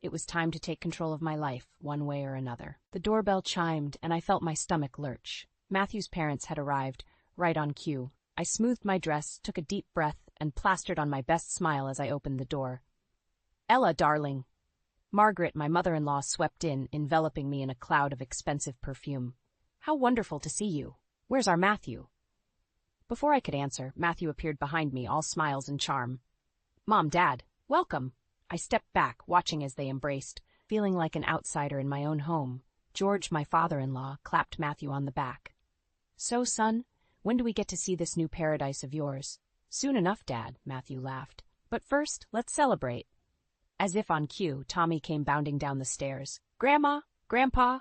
It was time to take control of my life, one way or another. The doorbell chimed, and I felt my stomach lurch. Matthew's parents had arrived, right on cue. I smoothed my dress, took a deep breath, and plastered on my best smile as I opened the door. "Ella, darling!" Margaret, my mother-in-law, swept in, enveloping me in a cloud of expensive perfume. "How wonderful to see you! Where's our Matthew?" Before I could answer, Matthew appeared behind me, all smiles and charm. "Mom, Dad, welcome!" I stepped back, watching as they embraced, feeling like an outsider in my own home. George, my father-in-law, clapped Matthew on the back. "So, son, when do we get to see this new paradise of yours?" "Soon enough, Dad," Matthew laughed. "But first, let's celebrate." As if on cue, Tommy came bounding down the stairs. "Grandma! Grandpa!"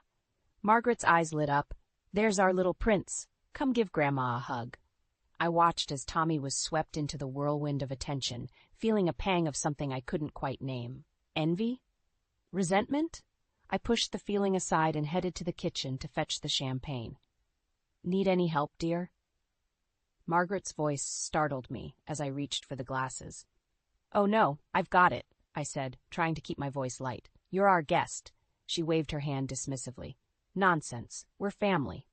Margaret's eyes lit up. "There's our little prince. Come give Grandma a hug." I watched as Tommy was swept into the whirlwind of attention, feeling a pang of something I couldn't quite name. Envy? Resentment? I pushed the feeling aside and headed to the kitchen to fetch the champagne. "Need any help, dear?" Margaret's voice startled me as I reached for the glasses. "Oh no, I've got it," I said, trying to keep my voice light. "You're our guest." She waved her hand dismissively. "Nonsense. We're family."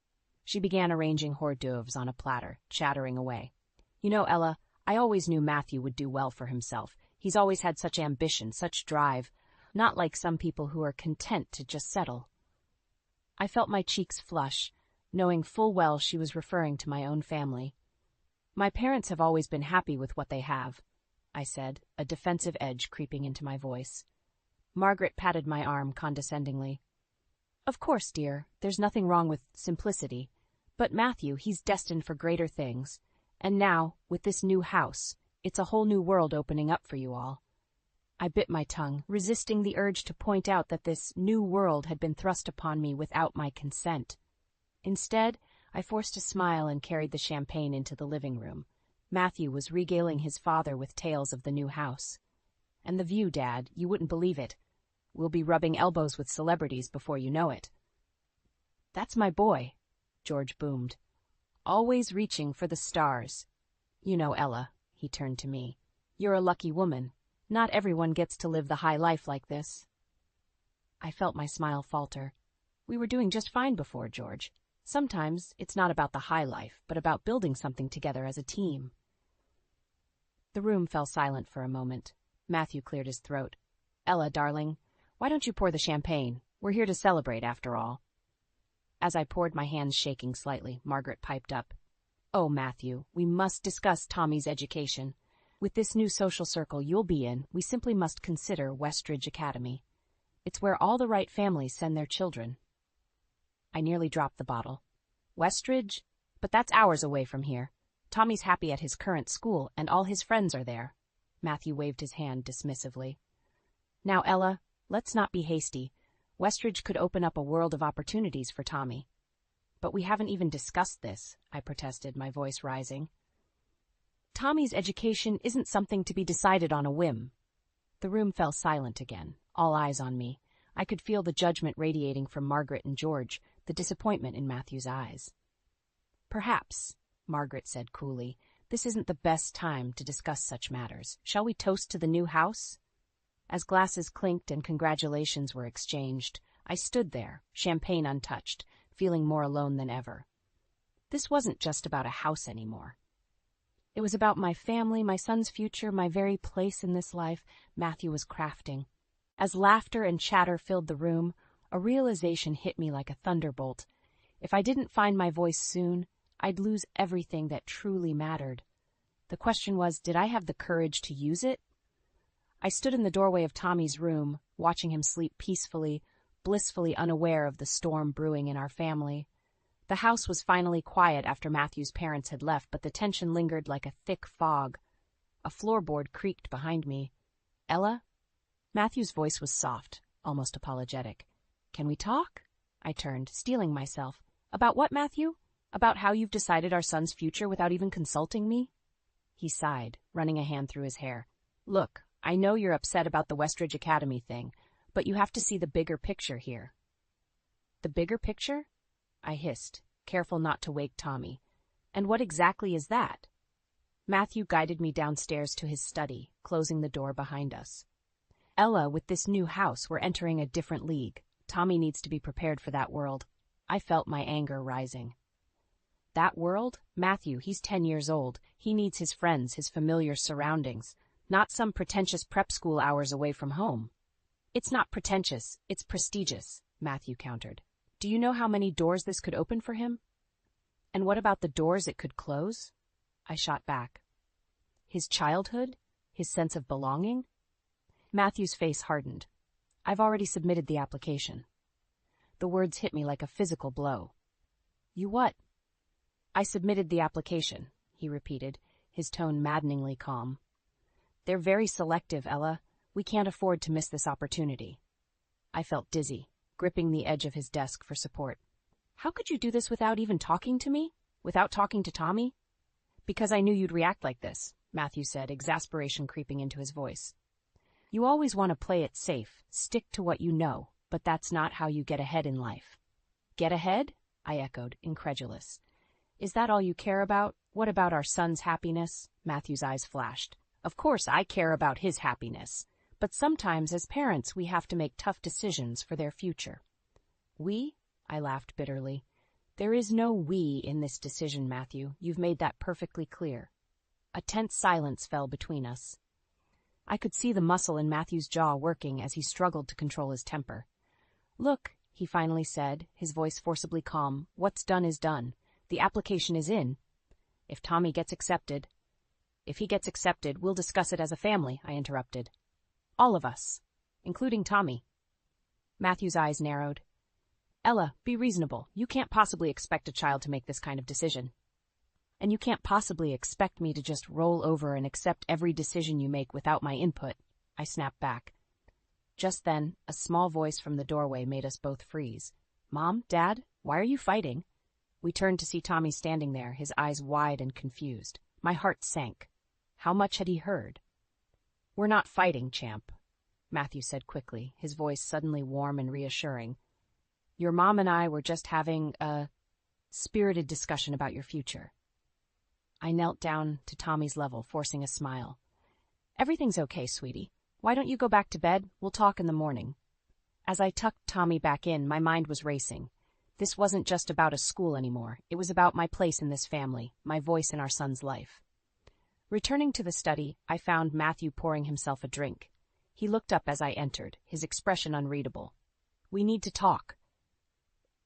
She began arranging hors d'oeuvres on a platter, chattering away. "You know, Ella, I always knew Matthew would do well for himself. He's always had such ambition, such drive. Not like some people who are content to just settle." I felt my cheeks flush, knowing full well she was referring to my own family. "My parents have always been happy with what they have," I said, a defensive edge creeping into my voice. Margaret patted my arm condescendingly. "Of course, dear, there's nothing wrong with simplicity. But Matthew, he's destined for greater things. And now, with this new house, it's a whole new world opening up for you all." I bit my tongue, resisting the urge to point out that this new world had been thrust upon me without my consent. Instead, I forced a smile and carried the champagne into the living room. Matthew was regaling his father with tales of the new house. "And the view, Dad, you wouldn't believe it. We'll be rubbing elbows with celebrities before you know it." That's my boy, George boomed. Always reaching for the stars. You know, Ella, he turned to me. You're a lucky woman. Not everyone gets to live the high life like this. I felt my smile falter. We were doing just fine before, George. Sometimes it's not about the high life, but about building something together as a team. The room fell silent for a moment. Matthew cleared his throat. Ella, darling, why don't you pour the champagne? We're here to celebrate, after all. As I poured, my hands shaking slightly, Margaret piped up. Oh, Matthew, we must discuss Tommy's education. With this new social circle you'll be in, we simply must consider Westridge Academy. It's where all the right families send their children. I nearly dropped the bottle. Westridge? But that's hours away from here. Tommy's happy at his current school, and all his friends are there. Matthew waved his hand dismissively. Now, Ella, let's not be hasty. Westridge could open up a world of opportunities for Tommy. But we haven't even discussed this, I protested, my voice rising. Tommy's education isn't something to be decided on a whim. The room fell silent again, all eyes on me. I could feel the judgment radiating from Margaret and George, the disappointment in Matthew's eyes. Perhaps, Margaret said coolly, this isn't the best time to discuss such matters. Shall we toast to the new house? As glasses clinked and congratulations were exchanged, I stood there, champagne untouched, feeling more alone than ever. This wasn't just about a house anymore. It was about my family, my son's future, my very place in this life Matthew was crafting. As laughter and chatter filled the room, a realization hit me like a thunderbolt. If I didn't find my voice soon, I'd lose everything that truly mattered. The question was, did I have the courage to use it? I stood in the doorway of Tommy's room, watching him sleep peacefully, blissfully unaware of the storm brewing in our family. The house was finally quiet after Matthew's parents had left, but the tension lingered like a thick fog. A floorboard creaked behind me. Ella? Matthew's voice was soft, almost apologetic. Can we talk? I turned, steeling myself. About what, Matthew? About how you've decided our son's future without even consulting me? He sighed, running a hand through his hair. Look, I know you're upset about the Westridge Academy thing, but you have to see the bigger picture here. The bigger picture? I hissed, careful not to wake Tommy. And what exactly is that? Matthew guided me downstairs to his study, closing the door behind us. Ella, with this new house, we're entering a different league. Tommy needs to be prepared for that world. I felt my anger rising. That world? Matthew, he's 10 years old. He needs his friends, his familiar surroundings, not some pretentious prep school hours away from home. It's not pretentious, it's prestigious, Matthew countered. Do you know how many doors this could open for him? And what about the doors it could close? I shot back. His childhood? His sense of belonging? Matthew's face hardened. I've already submitted the application. The words hit me like a physical blow. You what? I submitted the application, he repeated, his tone maddeningly calm. They're very selective, Ella. We can't afford to miss this opportunity. I felt dizzy, gripping the edge of his desk for support. How could you do this without even talking to me? Without talking to Tommy? Because I knew you'd react like this, Matthew said, exasperation creeping into his voice. You always want to play it safe, stick to what you know, but that's not how you get ahead in life. Get ahead? I echoed, incredulous. Is that all you care about? What about our son's happiness? Matthew's eyes flashed. Of course I care about his happiness, but sometimes as parents we have to make tough decisions for their future. We? I laughed bitterly. There is no we in this decision, Matthew. You've made that perfectly clear. A tense silence fell between us. I could see the muscle in Matthew's jaw working as he struggled to control his temper. Look, he finally said, his voice forcibly calm, what's done is done. The application is in. If he gets accepted, we'll discuss it as a family, I interrupted. All of us, including Tommy. Matthew's eyes narrowed. Ella, be reasonable. You can't possibly expect a child to make this kind of decision. And you can't possibly expect me to just roll over and accept every decision you make without my input, I snapped back. Just then, a small voice from the doorway made us both freeze. Mom, Dad, why are you fighting? We turned to see Tommy standing there, his eyes wide and confused. My heart sank. How much had he heard? We're not fighting, champ, Matthew said quickly, his voice suddenly warm and reassuring. Your mom and I were just having a spirited discussion about your future. I knelt down to Tommy's level, forcing a smile. Everything's okay, sweetie. Why don't you go back to bed? We'll talk in the morning. As I tucked Tommy back in, my mind was racing. This wasn't just about a school anymore. It was about my place in this family, my voice in our son's life. Returning to the study, I found Matthew pouring himself a drink. He looked up as I entered, his expression unreadable. We need to talk,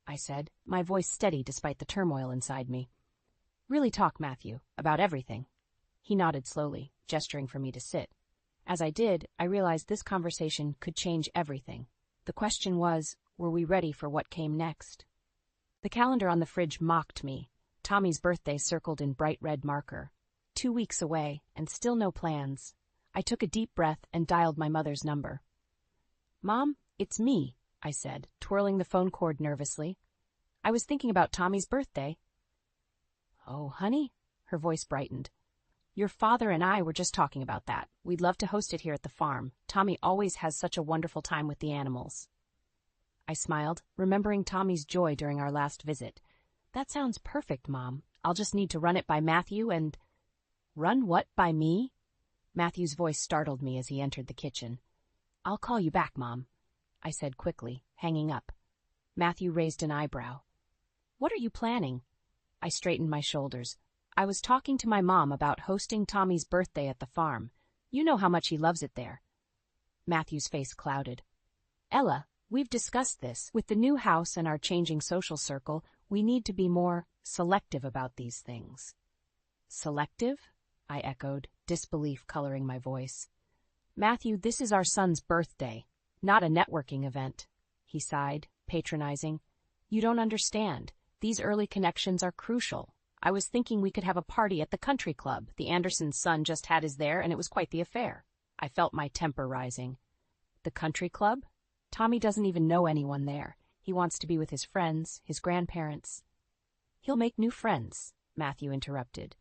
I said, my voice steady despite the turmoil inside me. Really talk, Matthew, about everything. He nodded slowly, gesturing for me to sit. As I did, I realized this conversation could change everything. The question was, were we ready for what came next? The calendar on the fridge mocked me. Tommy's birthday circled in bright red marker. 2 weeks away, and still no plans. I took a deep breath and dialed my mother's number. Mom, it's me, I said, twirling the phone cord nervously. I was thinking about Tommy's birthday. Oh, honey, her voice brightened. Your father and I were just talking about that. We'd love to host it here at the farm. Tommy always has such a wonderful time with the animals. I smiled, remembering Tommy's joy during our last visit. That sounds perfect, Mom. I'll just need to run it by Matthew and... Run what by me? Matthew's voice startled me as he entered the kitchen. I'll call you back, Mom, I said quickly, hanging up. Matthew raised an eyebrow. What are you planning? I straightened my shoulders. I was talking to my mom about hosting Tommy's birthday at the farm. You know how much he loves it there. Matthew's face clouded. Ella, we've discussed this. With the new house and our changing social circle, we need to be more selective about these things. Selective? I echoed, disbelief coloring my voice. Matthew, this is our son's birthday, not a networking event. He sighed, patronizing. You don't understand. These early connections are crucial. I was thinking we could have a party at the country club. The Andersons' son just had his there, and it was quite the affair. I felt my temper rising. The country club? Tommy doesn't even know anyone there. He wants to be with his friends, his grandparents. He'll make new friends, Matthew interrupted.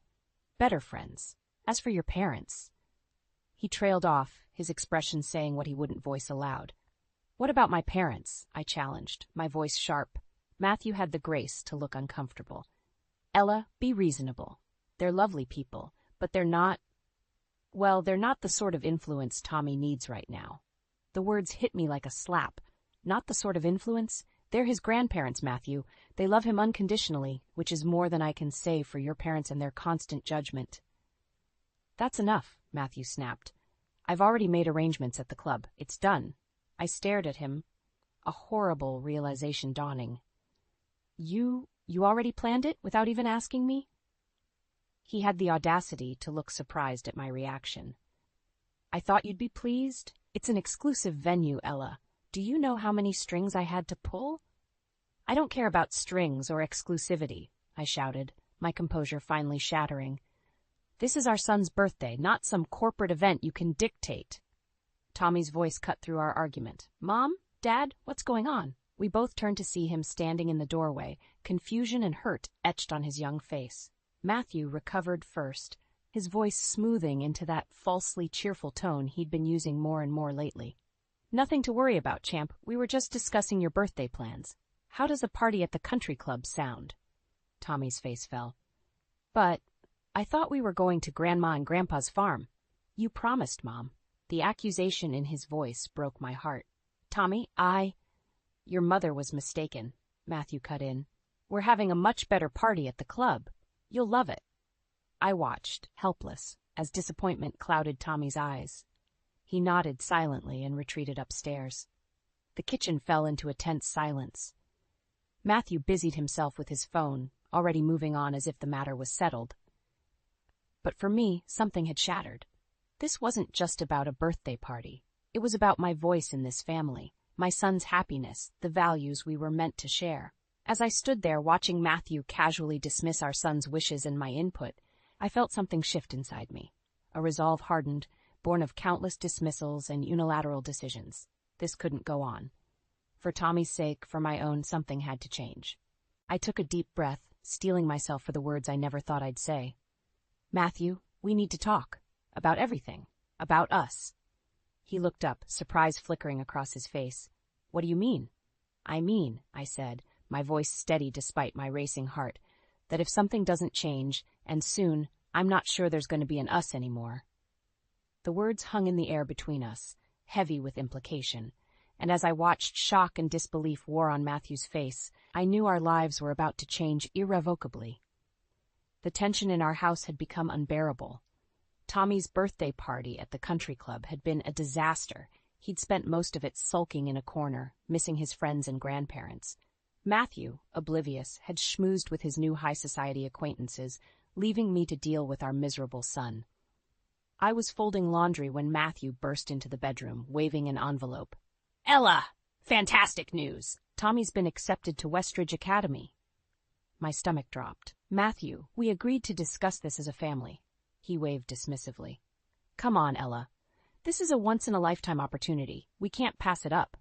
Better friends. As for your parents... He trailed off, his expression saying what he wouldn't voice aloud. What about my parents? I challenged, my voice sharp. Matthew had the grace to look uncomfortable. Ella, be reasonable. They're lovely people, but they're not... Well, they're not the sort of influence Tommy needs right now. The words hit me like a slap. Not the sort of influence? They're his grandparents, Matthew. They love him unconditionally, which is more than I can say for your parents and their constant judgment. That's enough, Matthew snapped. I've already made arrangements at the club. It's done. I stared at him, a horrible realization dawning. You already planned it without even asking me? He had the audacity to look surprised at my reaction. I thought you'd be pleased. It's an exclusive venue, Ella. Do you know how many strings I had to pull? I don't care about strings or exclusivity, I shouted, my composure finally shattering. This is our son's birthday, not some corporate event you can dictate. Tommy's voice cut through our argument. Mom? Dad? What's going on? We both turned to see him standing in the doorway, confusion and hurt etched on his young face. Matthew recovered first, his voice smoothing into that falsely cheerful tone he'd been using more and more lately. Nothing to worry about, champ. We were just discussing your birthday plans. How does a party at the country club sound? Tommy's face fell. But I thought we were going to Grandma and Grandpa's farm. You promised, Mom. The accusation in his voice broke my heart. Tommy, Your mother was mistaken, Matthew cut in. We're having a much better party at the club. You'll love it. I watched, helpless, as disappointment clouded Tommy's eyes. He nodded silently and retreated upstairs. The kitchen fell into a tense silence. Matthew busied himself with his phone, already moving on as if the matter was settled. But for me, something had shattered. This wasn't just about a birthday party. It was about my voice in this family, my son's happiness, the values we were meant to share. As I stood there watching Matthew casually dismiss our son's wishes and my input, I felt something shift inside me. A resolve hardened, born of countless dismissals and unilateral decisions. This couldn't go on. For Tommy's sake, for my own, something had to change. I took a deep breath, steeling myself for the words I never thought I'd say. Matthew, we need to talk. About everything. About us. He looked up, surprise flickering across his face. What do you mean? I mean, I said, my voice steady despite my racing heart, that if something doesn't change, and soon, I'm not sure there's going to be an us anymore. The words hung in the air between us, heavy with implication, and as I watched shock and disbelief war on Matthew's face, I knew our lives were about to change irrevocably. The tension in our house had become unbearable. Tommy's birthday party at the country club had been a disaster. He'd spent most of it sulking in a corner, missing his friends and grandparents. Matthew, oblivious, had schmoozed with his new high society acquaintances, leaving me to deal with our miserable son. I was folding laundry when Matthew burst into the bedroom, waving an envelope. Ella! Fantastic news! Tommy's been accepted to Westridge Academy. My stomach dropped. Matthew, we agreed to discuss this as a family. He waved dismissively. Come on, Ella. This is a once-in-a-lifetime opportunity. We can't pass it up.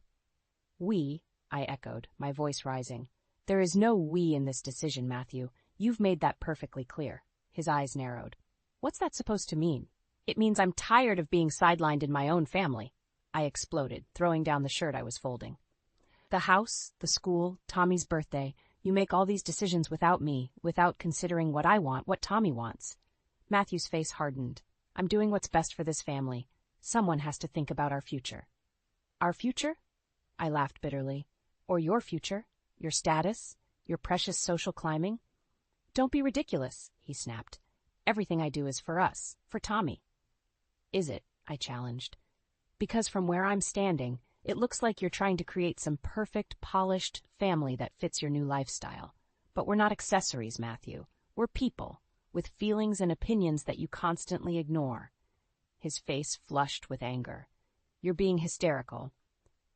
We, I echoed, my voice rising. There is no we in this decision, Matthew. You've made that perfectly clear. His eyes narrowed. What's that supposed to mean? It means I'm tired of being sidelined in my own family. I exploded, throwing down the shirt I was folding. The house, the school, Tommy's birthday, you make all these decisions without me, without considering what I want, what Tommy wants. Matthew's face hardened. I'm doing what's best for this family. Someone has to think about our future. Our future? I laughed bitterly. Or your future, your status, your precious social climbing. Don't be ridiculous, he snapped. Everything I do is for us, for Tommy. Is it? I challenged. Because from where I'm standing, it looks like you're trying to create some perfect, polished family that fits your new lifestyle. But we're not accessories, Matthew. We're people, with feelings and opinions that you constantly ignore. His face flushed with anger. You're being hysterical.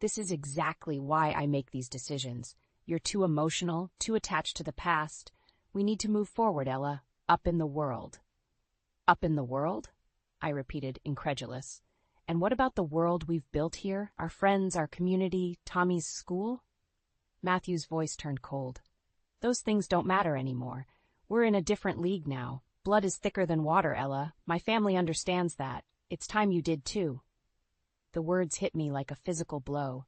This is exactly why I make these decisions. You're too emotional, too attached to the past. We need to move forward, Ella. Up in the world. Up in the world? I repeated, incredulous. And what about the world we've built here? Our friends, our community, Tommy's school? Matthew's voice turned cold. Those things don't matter anymore. We're in a different league now. Blood is thicker than water, Ella. My family understands that. It's time you did too. The words hit me like a physical blow.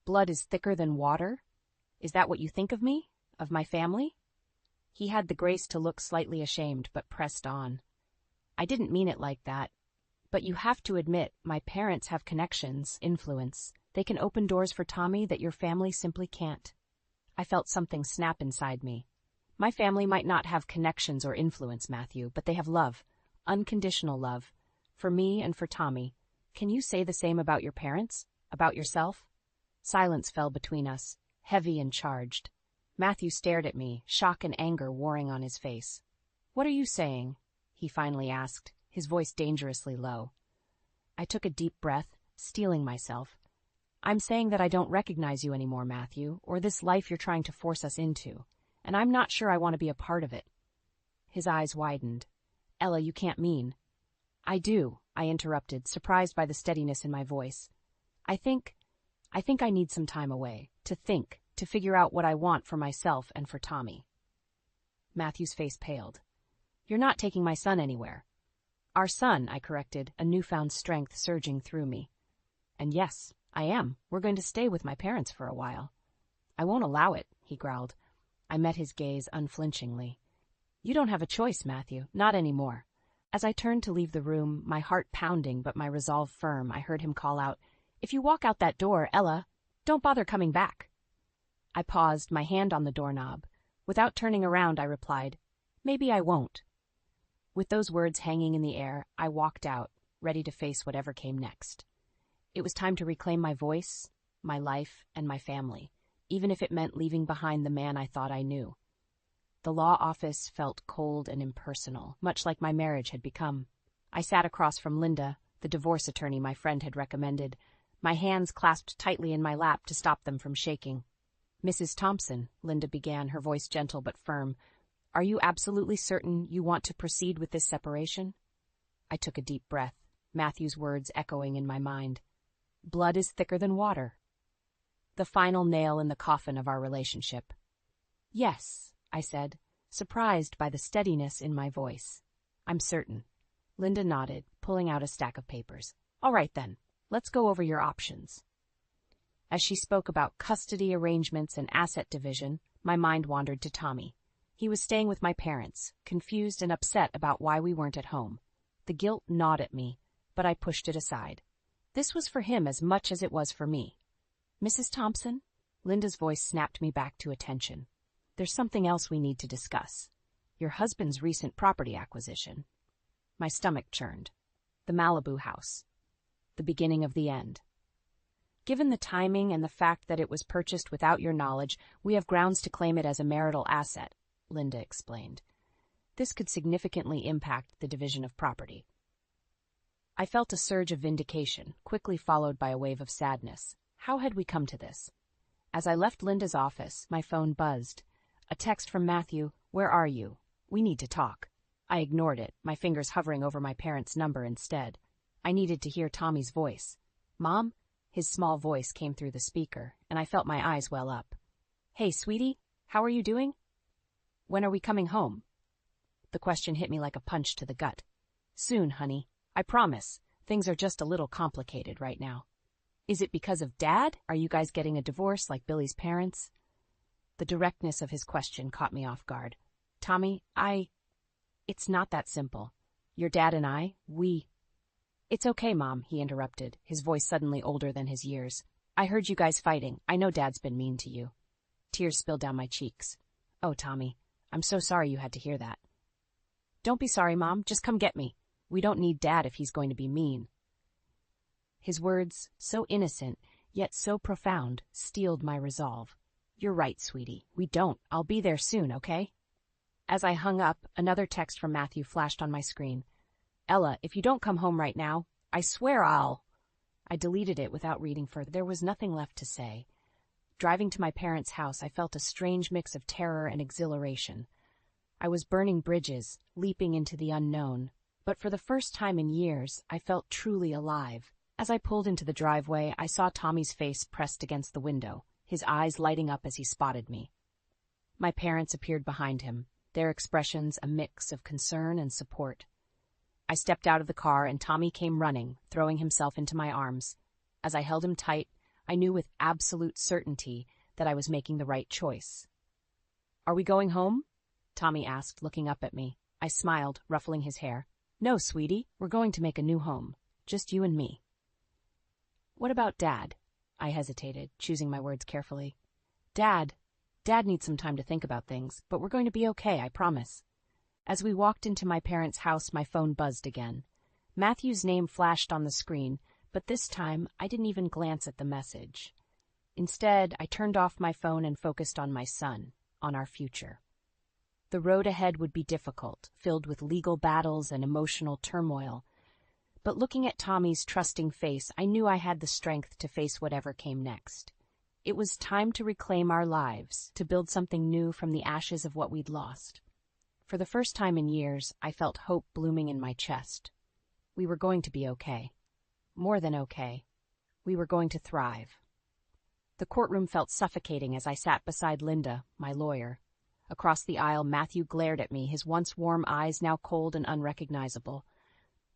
Blood is thicker than water? Is that what you think of me? Of my family? He had the grace to look slightly ashamed, but pressed on. I didn't mean it like that. But you have to admit, my parents have connections, influence. They can open doors for Tommy that your family simply can't. I felt something snap inside me. My family might not have connections or influence, Matthew, but they have love, unconditional love, for me and for Tommy. Can you say the same about your parents? About yourself? Silence fell between us, heavy and charged. Matthew stared at me, shock and anger warring on his face. What are you saying? He finally asked, his voice dangerously low. I took a deep breath, steeling myself. I'm saying that I don't recognize you anymore, Matthew, or this life you're trying to force us into, and I'm not sure I want to be a part of it. His eyes widened. Ella, you can't mean. I do, I interrupted, surprised by the steadiness in my voice. I think I need some time away, to think, to figure out what I want for myself and for Tommy. Matthew's face paled. You're not taking my son anywhere. Our son, I corrected, a newfound strength surging through me. And yes, I am. We're going to stay with my parents for a while. I won't allow it, he growled. I met his gaze unflinchingly. You don't have a choice, Matthew, not anymore. As I turned to leave the room, my heart pounding but my resolve firm, I heard him call out, If you walk out that door, Ella, don't bother coming back. I paused, my hand on the doorknob. Without turning around, I replied, Maybe I won't. With those words hanging in the air, I walked out, ready to face whatever came next. It was time to reclaim my voice, my life, and my family, even if it meant leaving behind the man I thought I knew. The law office felt cold and impersonal, much like my marriage had become. I sat across from Linda, the divorce attorney my friend had recommended, my hands clasped tightly in my lap to stop them from shaking. Mrs. Thompson, Linda began, her voice gentle but firm, are you absolutely certain you want to proceed with this separation? I took a deep breath, Matthew's words echoing in my mind. Blood is thicker than water. The final nail in the coffin of our relationship. Yes, I said, surprised by the steadiness in my voice. I'm certain. Linda nodded, pulling out a stack of papers. All right then, let's go over your options. As she spoke about custody arrangements and asset division, my mind wandered to Tommy. He was staying with my parents, confused and upset about why we weren't at home. The guilt gnawed at me, but I pushed it aside. This was for him as much as it was for me. Mrs. Thompson? Linda's voice snapped me back to attention. There's something else we need to discuss. Your husband's recent property acquisition. My stomach churned. The Malibu house. The beginning of the end. Given the timing and the fact that it was purchased without your knowledge, we have grounds to claim it as a marital asset, Linda explained. This could significantly impact the division of property. I felt a surge of vindication, quickly followed by a wave of sadness. How had we come to this? As I left Linda's office, my phone buzzed. A text from Matthew, "Where are you? We need to talk." I ignored it, my fingers hovering over my parents' number instead. I needed to hear Tommy's voice. "Mom?" His small voice came through the speaker, and I felt my eyes well up. "Hey, sweetie, how are you doing? When are we coming home?" The question hit me like a punch to the gut. "Soon, honey. I promise. Things are just a little complicated right now." "Is it because of Dad? Are you guys getting a divorce like Billy's parents?" The directness of his question caught me off guard. "Tommy, It's not that simple. Your dad and I, It's okay, Mom," he interrupted, his voice suddenly older than his years. "I heard you guys fighting. I know Dad's been mean to you." Tears spilled down my cheeks. "Oh, Tommy, I'm so sorry you had to hear that." "Don't be sorry, Mom. Just come get me. We don't need Dad if he's going to be mean." His words, so innocent, yet so profound, steeled my resolve. "You're right, sweetie. We don't. I'll be there soon, okay?" As I hung up, another text from Matthew flashed on my screen. "Ella, if you don't come home right now, I swear I'll..." I deleted it without reading further. There was nothing left to say. Driving to my parents' house, I felt a strange mix of terror and exhilaration. I was burning bridges, leaping into the unknown. But for the first time in years, I felt truly alive. As I pulled into the driveway, I saw Tommy's face pressed against the window, his eyes lighting up as he spotted me. My parents appeared behind him, their expressions a mix of concern and support. I stepped out of the car and Tommy came running, throwing himself into my arms. As I held him tight, I knew with absolute certainty that I was making the right choice. "Are we going home?" Tommy asked, looking up at me. I smiled, ruffling his hair. "No, sweetie, we're going to make a new home. Just you and me." "What about Dad?" I hesitated, choosing my words carefully. Dad needs some time to think about things, but we're going to be okay, I promise." As we walked into my parents' house, my phone buzzed again. Matthew's name flashed on the screen, but this time I didn't even glance at the message. Instead, I turned off my phone and focused on my son, on our future. The road ahead would be difficult, filled with legal battles and emotional turmoil. But looking at Tommy's trusting face, I knew I had the strength to face whatever came next. It was time to reclaim our lives, to build something new from the ashes of what we'd lost. For the first time in years, I felt hope blooming in my chest. We were going to be okay. More than okay. We were going to thrive. The courtroom felt suffocating as I sat beside Linda, my lawyer. Across the aisle, Matthew glared at me, his once warm eyes now cold and unrecognizable.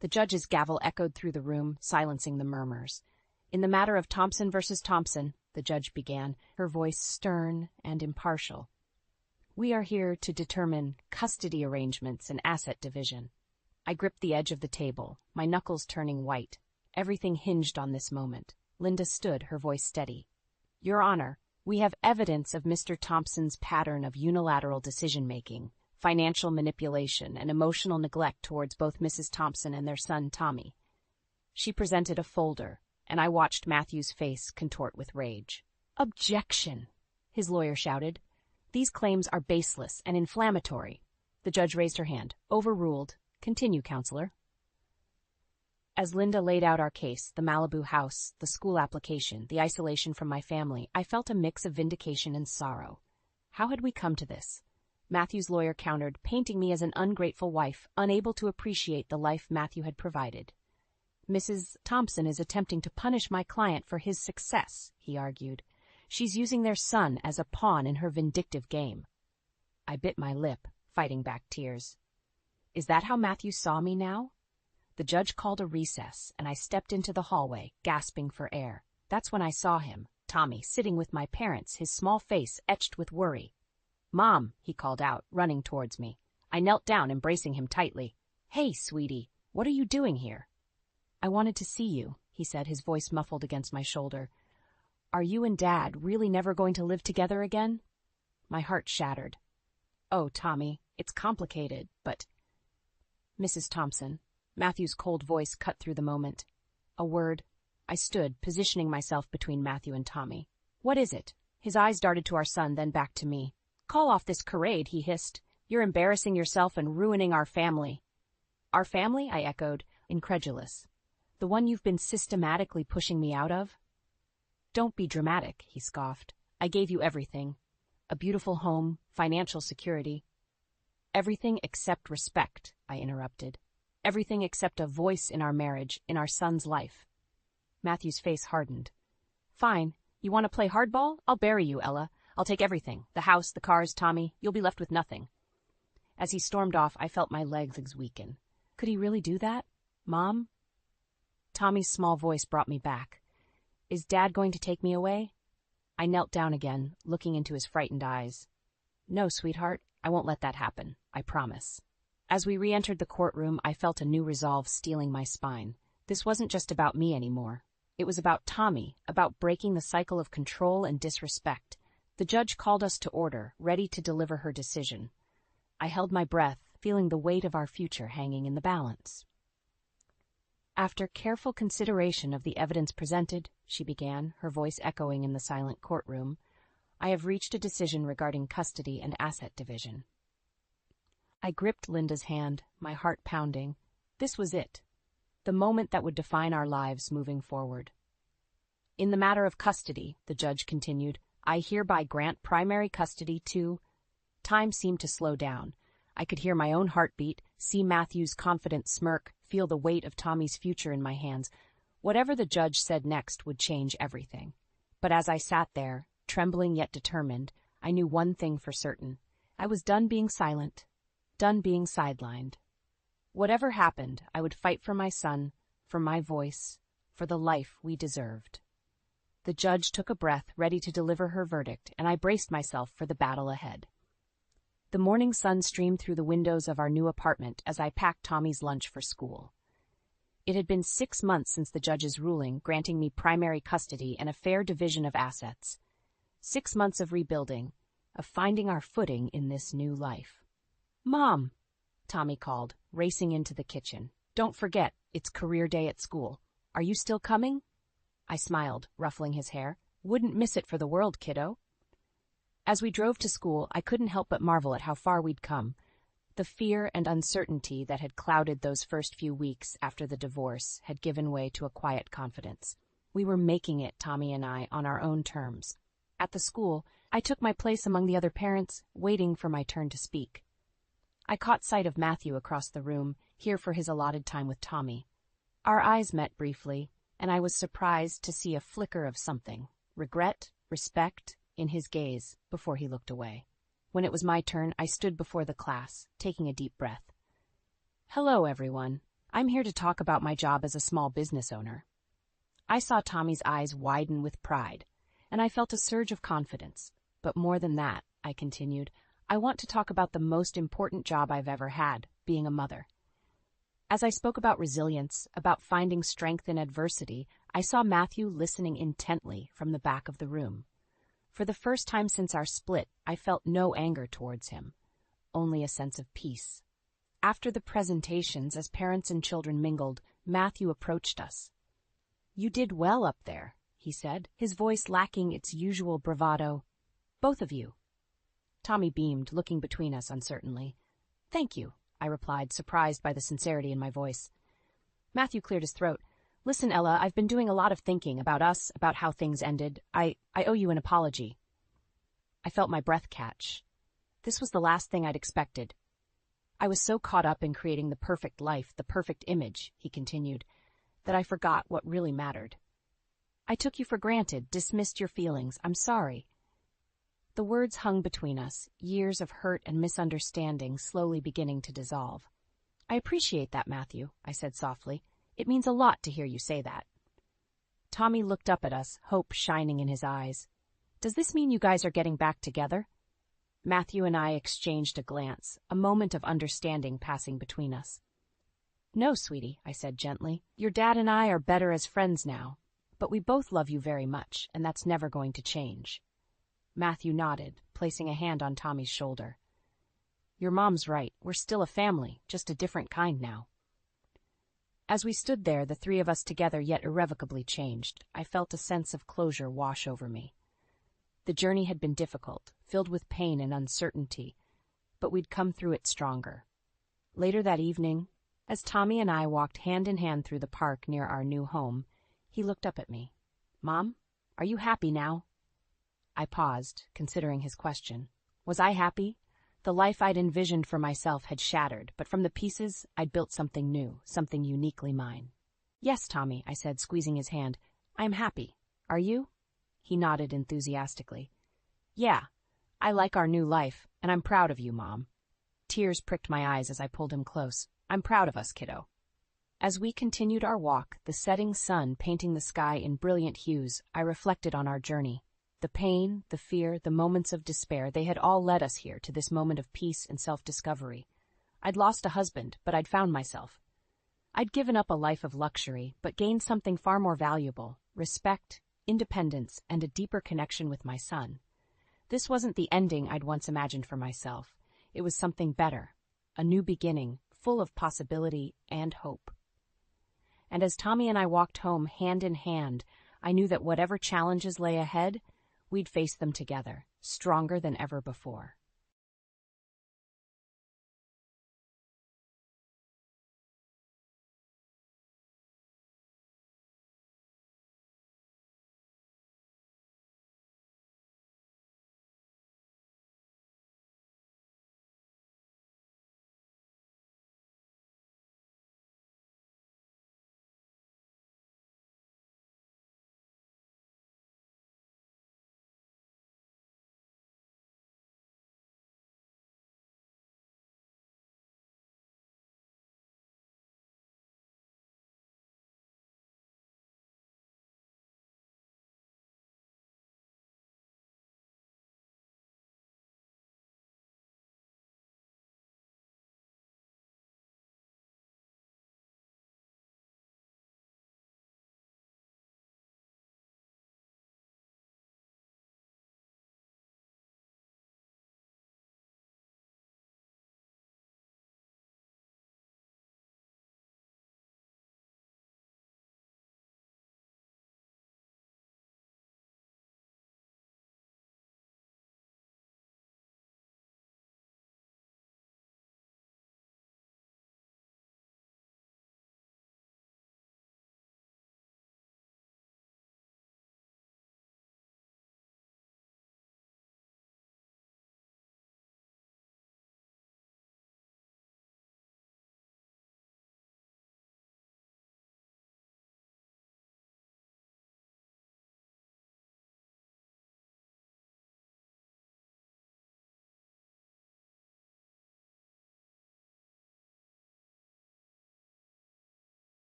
The judge's gavel echoed through the room, silencing the murmurs. "In the matter of Thompson versus Thompson," the judge began, her voice stern and impartial. "We are here to determine custody arrangements and asset division." I gripped the edge of the table, my knuckles turning white. Everything hinged on this moment. Linda stood, her voice steady. "Your Honor, we have evidence of Mr. Thompson's pattern of unilateral decision-making, financial manipulation, and emotional neglect towards both Mrs. Thompson and their son, Tommy." She presented a folder, and I watched Matthew's face contort with rage. "Objection!" his lawyer shouted. "These claims are baseless and inflammatory." The judge raised her hand. "Overruled. Continue, counselor." As Linda laid out our case, the Malibu house, the school application, the isolation from my family, I felt a mix of vindication and sorrow. How had we come to this? Matthew's lawyer countered, painting me as an ungrateful wife, unable to appreciate the life Matthew had provided. "Mrs. Thompson is attempting to punish my client for his success," he argued. "She's using their son as a pawn in her vindictive game." I bit my lip, fighting back tears. Is that how Matthew saw me now? The judge called a recess, and I stepped into the hallway, gasping for air. That's when I saw him, Tommy, sitting with my parents, his small face etched with worry. "Mom," he called out, running towards me. I knelt down, embracing him tightly. "Hey, sweetie, what are you doing here?" "I wanted to see you," he said, his voice muffled against my shoulder. "Are you and Dad really never going to live together again?" My heart shattered. "Oh, Tommy, it's complicated, but—" "Mrs. Thompson." Matthew's cold voice cut through the moment. A word. I stood, positioning myself between Matthew and Tommy. "What is it?" His eyes darted to our son, then back to me. "Call off this charade," he hissed. "You're embarrassing yourself and ruining our family." "Our family?" I echoed, incredulous. "The one you've been systematically pushing me out of?" "Don't be dramatic," he scoffed. "I gave you everything. A beautiful home, financial security." "Everything except respect," I interrupted. "Everything except a voice in our marriage, in our son's life." Matthew's face hardened. "Fine. You want to play hardball? I'll bury you, Ella. I'll take everything. The house, the cars, Tommy. You'll be left with nothing." As he stormed off, I felt my legs weaken. Could he really do that? "Mom?" Tommy's small voice brought me back. "Is Dad going to take me away?" I knelt down again, looking into his frightened eyes. "No, sweetheart, I won't let that happen. I promise." As we re-entered the courtroom, I felt a new resolve stealing my spine. This wasn't just about me anymore. It was about Tommy, about breaking the cycle of control and disrespect. The judge called us to order, ready to deliver her decision. I held my breath, feeling the weight of our future hanging in the balance. "After careful consideration of the evidence presented," she began, her voice echoing in the silent courtroom, "I have reached a decision regarding custody and asset division." I gripped Linda's hand, my heart pounding. This was it. The moment that would define our lives moving forward. "In the matter of custody," the judge continued, "I hereby grant primary custody to—" Time seemed to slow down. I could hear my own heartbeat, see Matthew's confident smirk, feel the weight of Tommy's future in my hands. Whatever the judge said next would change everything. But as I sat there, trembling yet determined, I knew one thing for certain. I was done being silent, done being sidelined. Whatever happened, I would fight for my son, for my voice, for the life we deserved. The judge took a breath, ready to deliver her verdict, and I braced myself for the battle ahead. The morning sun streamed through the windows of our new apartment as I packed Tommy's lunch for school. It had been 6 months since the judge's ruling, granting me primary custody and a fair division of assets. 6 months of rebuilding, of finding our footing in this new life. "Mom!" Tommy called, racing into the kitchen. "Don't forget, it's career day at school. Are you still coming?" I smiled, ruffling his hair. "Wouldn't miss it for the world, kiddo." As we drove to school, I couldn't help but marvel at how far we'd come. The fear and uncertainty that had clouded those first few weeks after the divorce had given way to a quiet confidence. We were making it, Tommy and I, on our own terms. At the school, I took my place among the other parents, waiting for my turn to speak. I caught sight of Matthew across the room, here for his allotted time with Tommy. Our eyes met briefly, and I was surprised to see a flicker of something, regret, respect, in his gaze before he looked away. When it was my turn, I stood before the class, taking a deep breath. "Hello, everyone. I'm here to talk about my job as a small business owner." I saw Tommy's eyes widen with pride, and I felt a surge of confidence. But more than that, I continued, I want to talk about the most important job I've ever had, being a mother. As I spoke about resilience, about finding strength in adversity, I saw Matthew listening intently from the back of the room. For the first time since our split, I felt no anger towards him, only a sense of peace. After the presentations, as parents and children mingled, Matthew approached us. "You did well up there," he said, his voice lacking its usual bravado. "Both of you." Tommy beamed, looking between us uncertainly. "Thank you," I replied, surprised by the sincerity in my voice. Matthew cleared his throat. "Listen, Ella, I've been doing a lot of thinking about us, about how things ended. I owe you an apology." I felt my breath catch. This was the last thing I'd expected. "I was so caught up in creating the perfect life, the perfect image," he continued, "that I forgot what really mattered. I took you for granted, dismissed your feelings. I'm sorry." The words hung between us, years of hurt and misunderstanding slowly beginning to dissolve. "I appreciate that, Matthew," I said softly. "It means a lot to hear you say that." Tommy looked up at us, hope shining in his eyes. Does this mean you guys are getting back together? Matthew and I exchanged a glance, a moment of understanding passing between us. No, sweetie, I said gently. Your dad and I are better as friends now, but we both love you very much, and that's never going to change. Matthew nodded, placing a hand on Tommy's shoulder. Your mom's right. We're still a family, just a different kind now. As we stood there, the three of us together yet irrevocably changed, I felt a sense of closure wash over me. The journey had been difficult, filled with pain and uncertainty, but we'd come through it stronger. Later that evening, as Tommy and I walked hand in hand through the park near our new home, he looked up at me. Mom, are you happy now? I paused, considering his question. Was I happy? The life I'd envisioned for myself had shattered, but from the pieces, I'd built something new, something uniquely mine. Yes, Tommy, I said, squeezing his hand. I am happy. Are you? He nodded enthusiastically. Yeah, I like our new life, and I'm proud of you, Mom. Tears pricked my eyes as I pulled him close. I'm proud of us, kiddo. As we continued our walk, the setting sun painting the sky in brilliant hues, I reflected on our journey. The pain, the fear, the moments of despair, they had all led us here to this moment of peace and self-discovery. I'd lost a husband, but I'd found myself. I'd given up a life of luxury, but gained something far more valuable: respect, independence, and a deeper connection with my son. This wasn't the ending I'd once imagined for myself. It was something better, a new beginning, full of possibility and hope. And as Tommy and I walked home hand in hand, I knew that whatever challenges lay ahead, we'd face them together, stronger than ever before.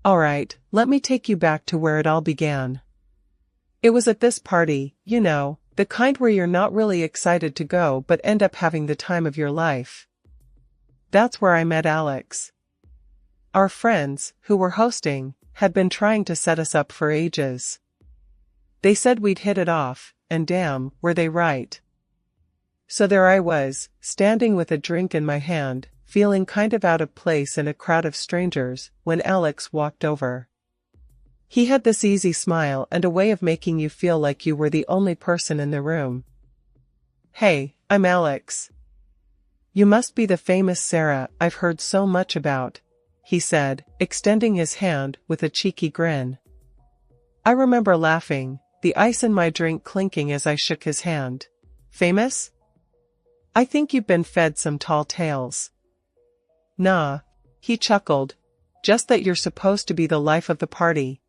Alright, let me take you back to where it all began. It was at this party, you know, the kind where you're not really excited to go but end up having the time of your life. That's where I met Alex. Our friends, who were hosting, had been trying to set us up for ages. They said we'd hit it off, and damn, were they right. So there I was, standing with a drink in my hand, feeling kind of out of place in a crowd of strangers, when Alex walked over. He had this easy smile and a way of making you feel like you were the only person in the room. "Hey, I'm Alex. You must be the famous Sarah I've heard so much about," he said, extending his hand with a cheeky grin. I remember laughing, the ice in my drink clinking as I shook his hand. "Famous? I think you've been fed some tall tales." "Nah," he chuckled. "Just that you're supposed to be the life of the party."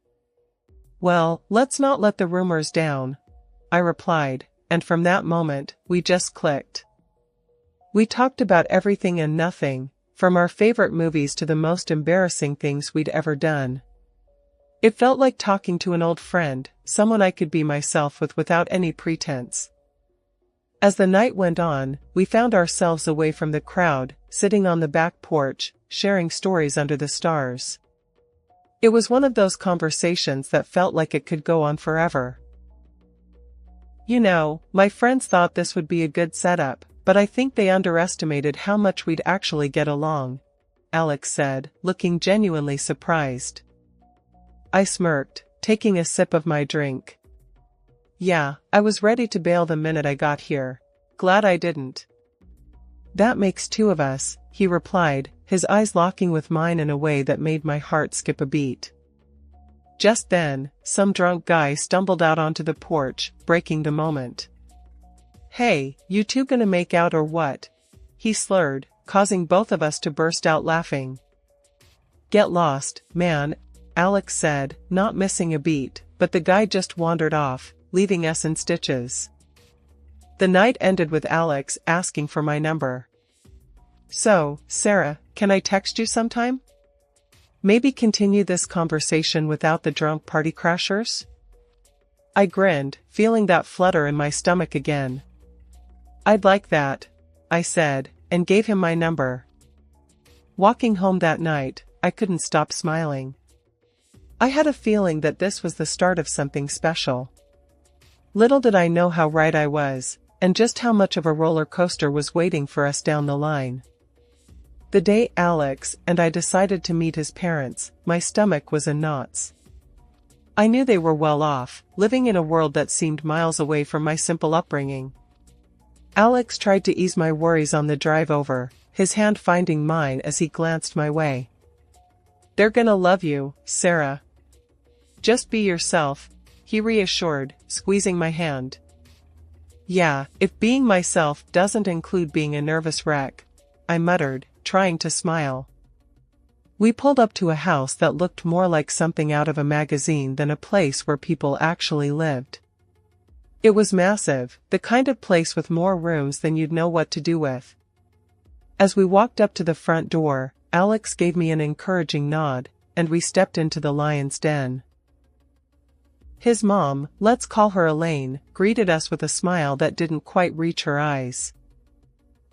"Well, let's not let the rumors down," I replied, and from that moment, we just clicked. We talked about everything and nothing, from our favorite movies to the most embarrassing things we'd ever done. It felt like talking to an old friend, someone I could be myself with without any pretense. As the night went on, we found ourselves away from the crowd, sitting on the back porch, sharing stories under the stars. It was one of those conversations that felt like it could go on forever. "You know, my friends thought this would be a good setup, but I think they underestimated how much we'd actually get along," Alex said, looking genuinely surprised. I smirked, taking a sip of my drink. "Yeah, I was ready to bail the minute I got here. Glad I didn't." "That makes two of us," he replied, his eyes locking with mine in a way that made my heart skip a beat. Just then, some drunk guy stumbled out onto the porch, breaking the moment. "Hey, you two gonna make out or what?" he slurred, causing both of us to burst out laughing. "Get lost, man," Alex said, not missing a beat, but the guy just wandered off, leaving us in stitches. The night ended with Alex asking for my number. "So, Sarah, can I text you sometime? Maybe continue this conversation without the drunk party crashers?" I grinned, feeling that flutter in my stomach again. "I'd like that," I said, and gave him my number. Walking home that night, I couldn't stop smiling. I had a feeling that this was the start of something special. Little did I know how right I was, and just how much of a roller coaster was waiting for us down the line. The day Alex and I decided to meet his parents, my stomach was in knots. I knew they were well off, living in a world that seemed miles away from my simple upbringing. Alex tried to ease my worries on the drive over, his hand finding mine as he glanced my way. "They're gonna love you, Sarah. Just be yourself," he reassured, squeezing my hand. "Yeah, if being myself doesn't include being a nervous wreck," I muttered, trying to smile. We pulled up to a house that looked more like something out of a magazine than a place where people actually lived. It was massive, the kind of place with more rooms than you'd know what to do with. As we walked up to the front door, Alex gave me an encouraging nod, and we stepped into the lion's den. His mom, let's call her Elaine, greeted us with a smile that didn't quite reach her eyes.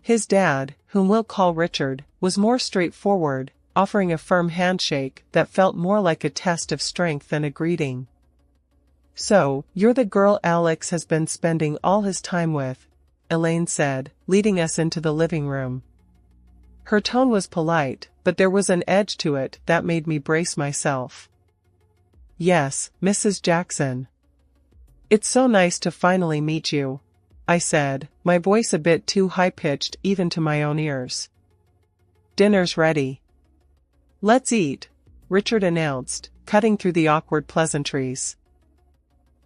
His dad, whom we'll call Richard, was more straightforward, offering a firm handshake that felt more like a test of strength than a greeting. "So, you're the girl Alex has been spending all his time with," Elaine said, leading us into the living room. Her tone was polite, but there was an edge to it that made me brace myself. "Yes, Mrs. Jackson. It's so nice to finally meet you," I said, my voice a bit too high-pitched even to my own ears. "Dinner's ready." "Let's eat," Richard announced, cutting through the awkward pleasantries.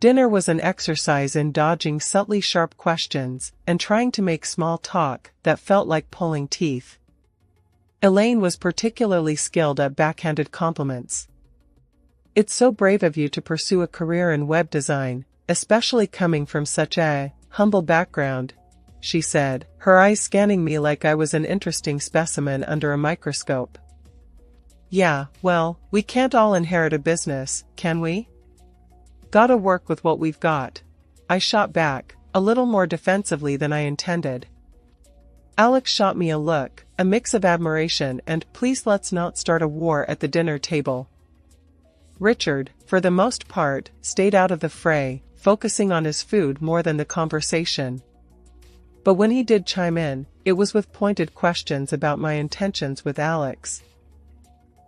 Dinner was an exercise in dodging subtly sharp questions and trying to make small talk that felt like pulling teeth. Elaine was particularly skilled at backhanded compliments. "It's so brave of you to pursue a career in web design, especially coming from such a humble background," she said, her eyes scanning me like I was an interesting specimen under a microscope. Yeah, well, we can't all inherit a business, can we? Gotta work with what we've got. I shot back, a little more defensively than I intended. Alex shot me a look, a mix of admiration and please let's not start a war at the dinner table. Richard, for the most part, stayed out of the fray, focusing on his food more than the conversation. But when he did chime in, it was with pointed questions about my intentions with Alex.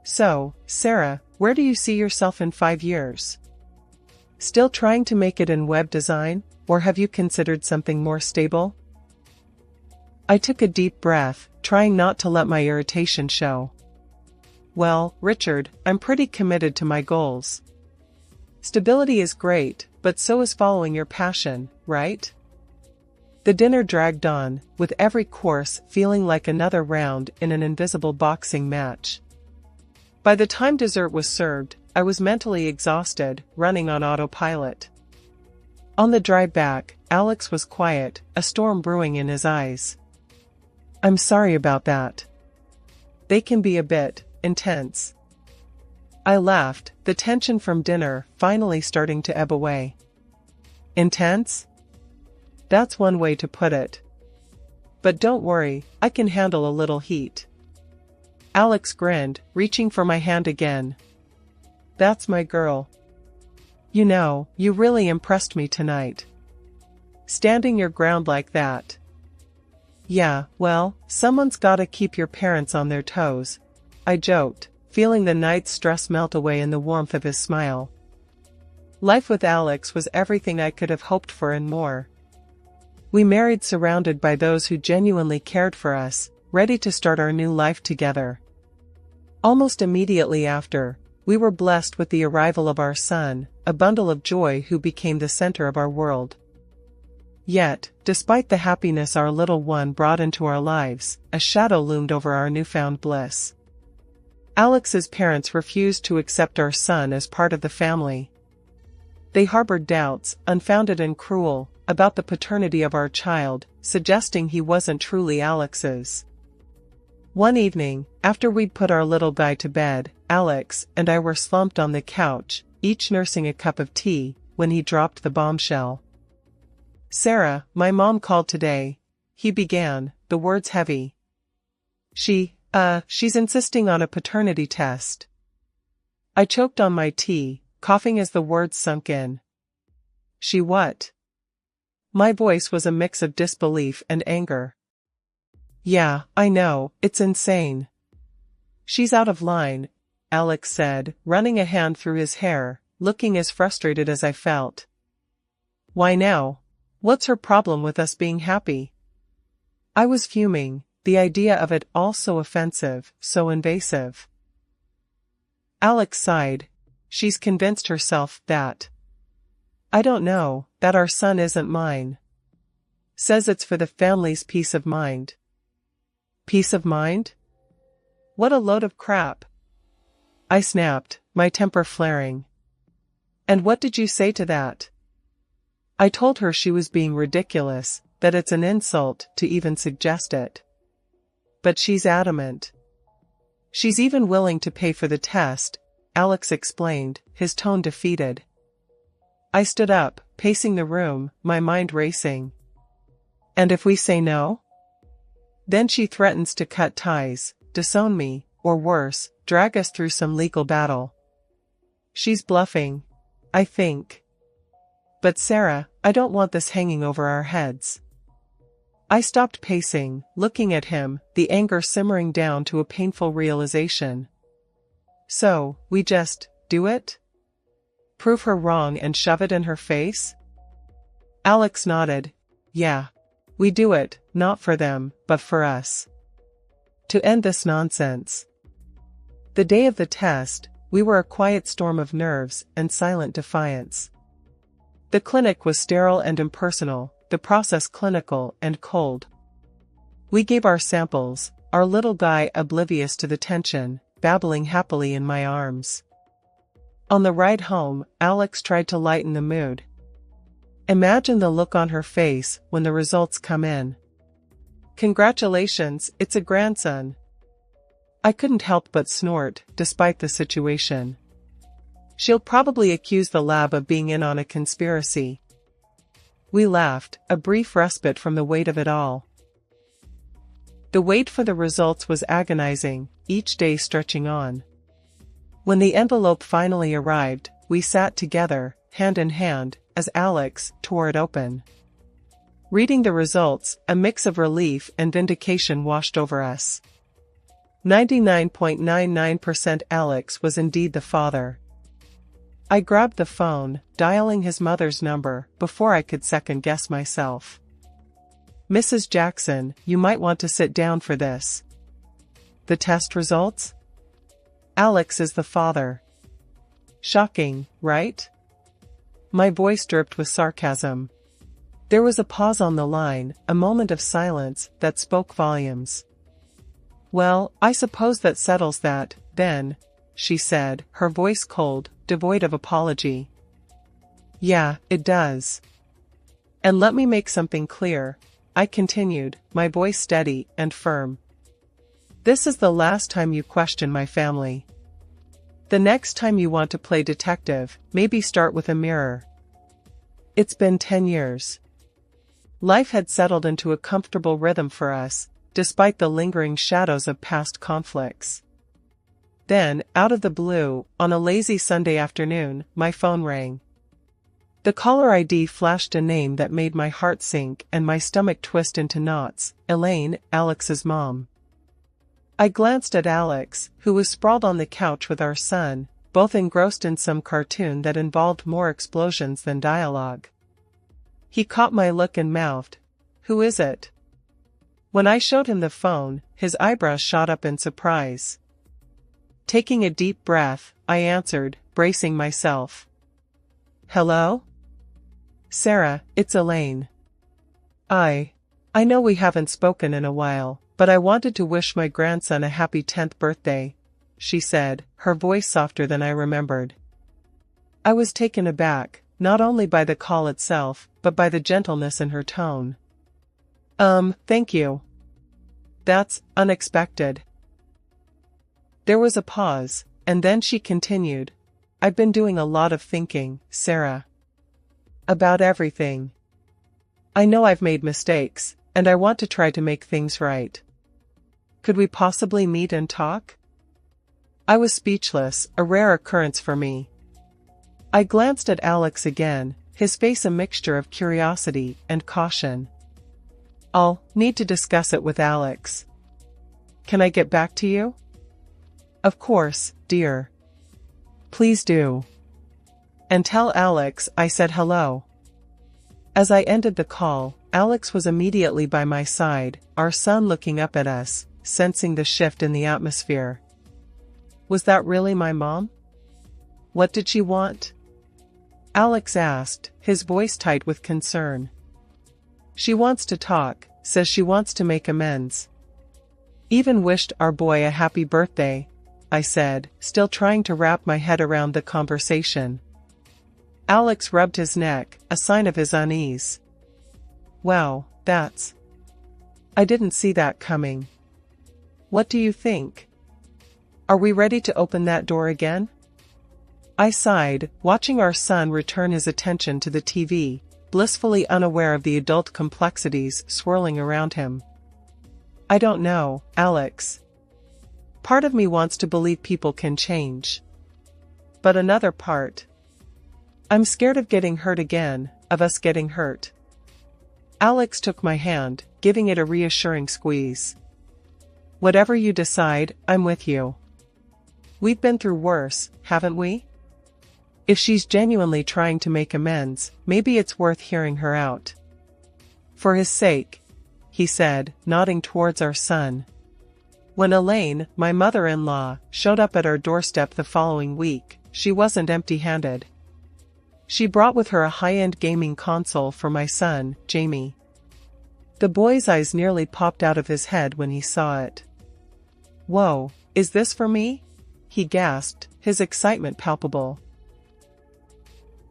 So, Sarah, where do you see yourself in 5 years? Still trying to make it in web design, or have you considered something more stable? I took a deep breath, trying not to let my irritation show. Well, Richard, I'm pretty committed to my goals. Stability is great, but so is following your passion, right? The dinner dragged on, with every course feeling like another round in an invisible boxing match. By the time dessert was served, I was mentally exhausted, running on autopilot. On the drive back, Alex was quiet, a storm brewing in his eyes. I'm sorry about that. They can be a bit intense. I laughed, the tension from dinner finally starting to ebb away. Intense? That's one way to put it. But don't worry, I can handle a little heat. Alex grinned, reaching for my hand again. That's my girl. You know, you really impressed me tonight. Standing your ground like that. Yeah, well, someone's gotta keep your parents on their toes, I joked, feeling the night's stress melt away in the warmth of his smile. Life with Alex was everything I could have hoped for and more. We married surrounded by those who genuinely cared for us, ready to start our new life together. Almost immediately after, we were blessed with the arrival of our son, a bundle of joy who became the center of our world. Yet, despite the happiness our little one brought into our lives, a shadow loomed over our newfound bliss. Alex's parents refused to accept our son as part of the family. They harbored doubts, unfounded and cruel, about the paternity of our child, suggesting he wasn't truly Alex's. One evening, after we'd put our little guy to bed, Alex and I were slumped on the couch, each nursing a cup of tea, when he dropped the bombshell. Sarah, my mom called today, he began, the words heavy. She's insisting on a paternity test. I choked on my tea, coughing as the words sunk in. She what? My voice was a mix of disbelief and anger. Yeah, I know, it's insane. She's out of line, Alex said, running a hand through his hair, looking as frustrated as I felt. Why now? What's her problem with us being happy? I was fuming, the idea of it all so offensive, so invasive. Alex sighed. She's convinced herself that. I don't know, that our son isn't mine. Says it's for the family's peace of mind. Peace of mind? What a load of crap. I snapped, my temper flaring. And what did you say to that? I told her she was being ridiculous, that it's an insult to even suggest it. But she's adamant. She's even willing to pay for the test, Alex explained, his tone defeated. I stood up, pacing the room, my mind racing. And if we say no? Then she threatens to cut ties, disown me, or worse, drag us through some legal battle. She's bluffing, I think. But Sarah, I don't want this hanging over our heads. I stopped pacing, looking at him, the anger simmering down to a painful realization. So, we just do it? Prove her wrong and shove it in her face? Alex nodded. Yeah. We do it, not for them, but for us. To end this nonsense. The day of the test, we were a quiet storm of nerves and silent defiance. The clinic was sterile and impersonal, the process clinical and cold. We gave our samples, our little guy oblivious to the tension, babbling happily in my arms. On the ride home, Alex tried to lighten the mood. Imagine the look on her face when the results come in. Congratulations, it's a grandson. I couldn't help but snort, despite the situation. She'll probably accuse the lab of being in on a conspiracy. We laughed, a brief respite from the weight of it all. The wait for the results was agonizing, each day stretching on. When the envelope finally arrived, we sat together, hand in hand, as Alex tore it open. Reading the results, a mix of relief and vindication washed over us. 99.99% Alex was indeed the father. I grabbed the phone, dialing his mother's number, before I could second-guess myself. "Mrs. Jackson, you might want to sit down for this. The test results? Alex is the father. Shocking, right?" My voice dripped with sarcasm. There was a pause on the line, a moment of silence that spoke volumes. "Well, I suppose that settles that, then," she said, her voice cold, devoid of apology. "Yeah, it does. And let me make something clear," I continued, my voice steady and firm. "This is the last time you question my family. The next time you want to play detective, maybe start with a mirror." It's been 10 years. Life had settled into a comfortable rhythm for us, despite the lingering shadows of past conflicts. Then, out of the blue, on a lazy Sunday afternoon, my phone rang. The caller ID flashed a name that made my heart sink and my stomach twist into knots: Elaine, Alex's mom. I glanced at Alex, who was sprawled on the couch with our son, both engrossed in some cartoon that involved more explosions than dialogue. He caught my look and mouthed, "Who is it?" When I showed him the phone, his eyebrows shot up in surprise. Taking a deep breath, I answered, bracing myself. "Hello? Sarah, it's Elaine. I know we haven't spoken in a while, but I wanted to wish my grandson a happy 10th birthday," she said, her voice softer than I remembered. I was taken aback, not only by the call itself, but by the gentleness in her tone. Thank you. That's unexpected." There was a pause, and then she continued, "I've been doing a lot of thinking, Sarah. About everything. I know I've made mistakes, and I want to try to make things right. Could we possibly meet and talk?" I was speechless, a rare occurrence for me. I glanced at Alex again, his face a mixture of curiosity and caution. "I'll need to discuss it with Alex. Can I get back to you?" "Of course, dear. Please do. And tell Alex I said hello." As I ended the call, Alex was immediately by my side, our son looking up at us, sensing the shift in the atmosphere. Was that really my mom? What did she want? Alex asked, his voice tight with concern. "She wants to talk, says she wants to make amends. Even wished our boy a happy birthday," I said, still trying to wrap my head around the conversation. Alex rubbed his neck, a sign of his unease. "Wow, that's... I didn't see that coming. What do you think? Are we ready to open that door again?" I sighed, watching our son return his attention to the TV, blissfully unaware of the adult complexities swirling around him. "I don't know, Alex. Part of me wants to believe people can change. But another part... I'm scared of getting hurt again, of us getting hurt." Alex took my hand, giving it a reassuring squeeze. "Whatever you decide, I'm with you. We've been through worse, haven't we? If she's genuinely trying to make amends, maybe it's worth hearing her out. For his sake," he said, nodding towards our son. When Elaine, my mother-in-law, showed up at our doorstep the following week, she wasn't empty-handed. She brought with her a high-end gaming console for my son, Jamie. The boy's eyes nearly popped out of his head when he saw it. "Whoa, is this for me?" he gasped, his excitement palpable.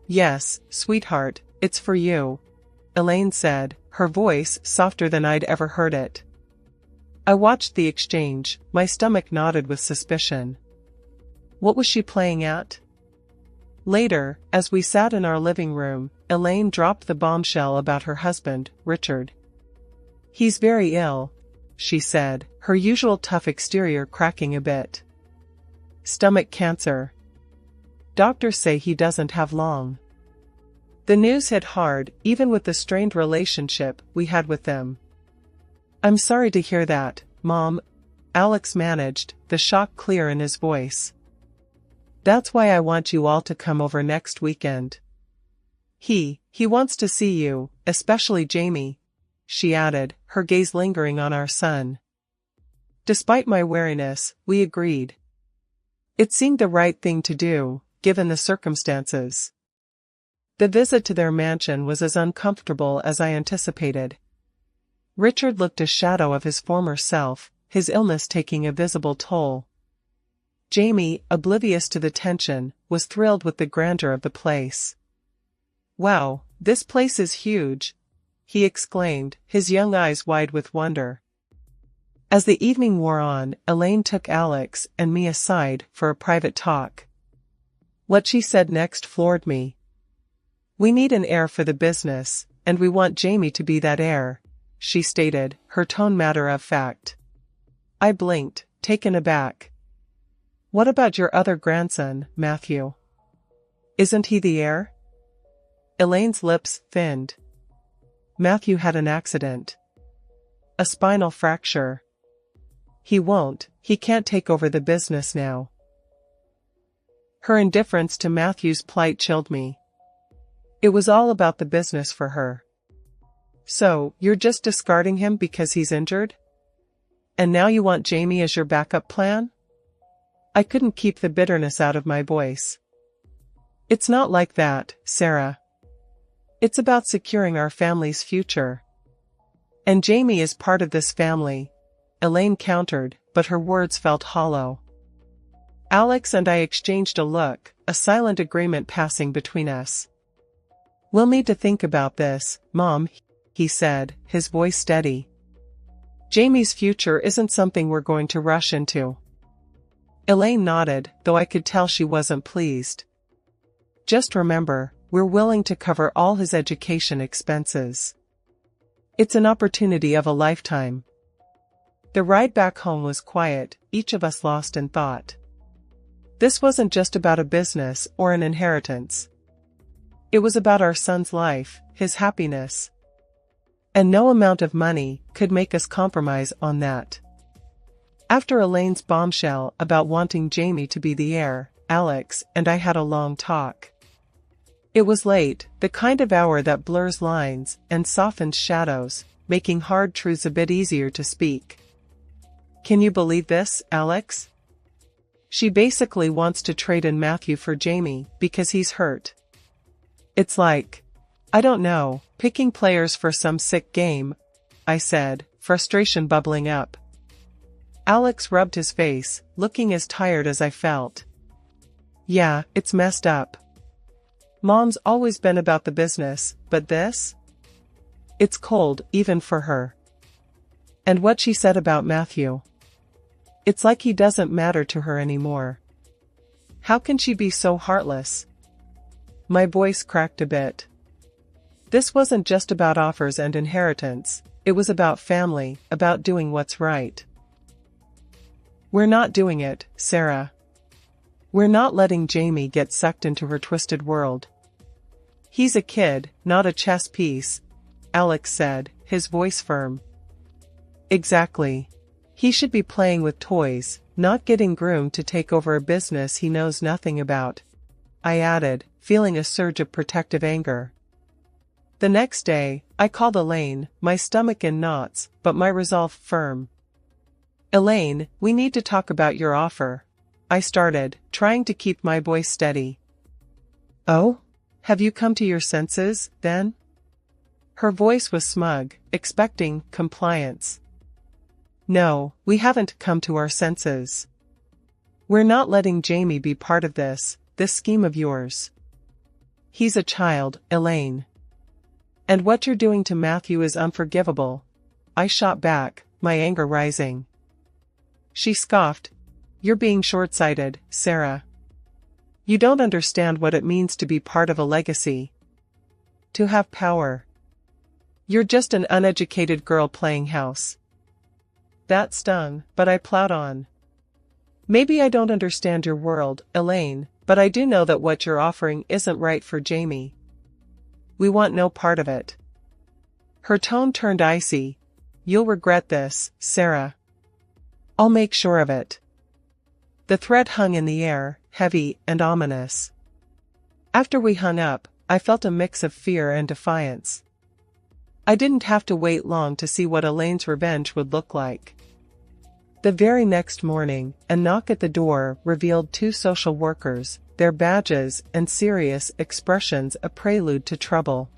"Yes, sweetheart, it's for you," Elaine said, her voice softer than I'd ever heard it. I watched the exchange, my stomach knotted with suspicion. What was she playing at? Later, as we sat in our living room, Elaine dropped the bombshell about her husband, Richard. He's very ill, she said, her usual tough exterior cracking a bit. Stomach cancer. Doctors say he doesn't have long. The news hit hard, even with the strained relationship we had with them. I'm sorry to hear that, Mom, Alex managed, the shock clear in his voice. That's why I want you all to come over next weekend. He wants to see you, especially Jamie, she added, her gaze lingering on our son. Despite my wariness, we agreed. It seemed the right thing to do, given the circumstances. The visit to their mansion was as uncomfortable as I anticipated. Richard looked a shadow of his former self, his illness taking a visible toll. Jamie, oblivious to the tension, was thrilled with the grandeur of the place. Wow, this place is huge, he exclaimed, his young eyes wide with wonder. As the evening wore on, Elaine took Alex and me aside for a private talk. What she said next floored me. We need an heir for the business, and we want Jamie to be that heir, she stated, her tone matter of fact. I blinked, taken aback. What about your other grandson, Matthew? Isn't he the heir? Elaine's lips thinned. Matthew had an accident. A spinal fracture. He can't take over the business now. Her indifference to Matthew's plight chilled me. It was all about the business for her. So, you're just discarding him because he's injured? And now you want Jamie as your backup plan? I couldn't keep the bitterness out of my voice. It's not like that, Sarah. It's about securing our family's future. And Jamie is part of this family, Elaine countered, but her words felt hollow. Alex and I exchanged a look, a silent agreement passing between us. We'll need to think about this, Mom, he said, his voice steady. Jamie's future isn't something we're going to rush into. Elaine nodded, though I could tell she wasn't pleased. Just remember, we're willing to cover all his education expenses. It's an opportunity of a lifetime. The ride back home was quiet, each of us lost in thought. This wasn't just about a business or an inheritance. It was about our son's life, his happiness. And no amount of money could make us compromise on that. After Elaine's bombshell about wanting Jamie to be the heir, Alex and I had a long talk. It was late, the kind of hour that blurs lines and softens shadows, making hard truths a bit easier to speak. Can you believe this, Alex? She basically wants to trade in Matthew for Jamie because he's hurt. It's like, I don't know, picking players for some sick game, I said, frustration bubbling up. Alex rubbed his face, looking as tired as I felt. Yeah, it's messed up. Mom's always been about the business, but this? It's cold, even for her. And what she said about Matthew. It's like he doesn't matter to her anymore. How can she be so heartless? My voice cracked a bit. This wasn't just about offers and inheritance, it was about family, about doing what's right. We're not doing it, Sarah. We're not letting Jamie get sucked into her twisted world. He's a kid, not a chess piece, Alex said, his voice firm. Exactly. He should be playing with toys, not getting groomed to take over a business he knows nothing about, I added, feeling a surge of protective anger. The next day, I called Elaine, my stomach in knots, but my resolve firm. Elaine, we need to talk about your offer, I started, trying to keep my voice steady. Oh? Have you come to your senses, then? Her voice was smug, expecting compliance. No, we haven't come to our senses. We're not letting Jamie be part of this scheme of yours. He's a child, Elaine. And what you're doing to Matthew is unforgivable, I shot back, my anger rising. She scoffed. You're being short-sighted, Sarah. You don't understand what it means to be part of a legacy. To have power. You're just an uneducated girl playing house. That stung, but I plowed on. Maybe I don't understand your world, Elaine, but I do know that what you're offering isn't right for Jamie. We want no part of it. Her tone turned icy. You'll regret this, Sarah. I'll make sure of it. The threat hung in the air, heavy and ominous. After we hung up, I felt a mix of fear and defiance. I didn't have to wait long to see what Elaine's revenge would look like. The very next morning, a knock at the door revealed two social workers, their badges and serious expressions a prelude to trouble.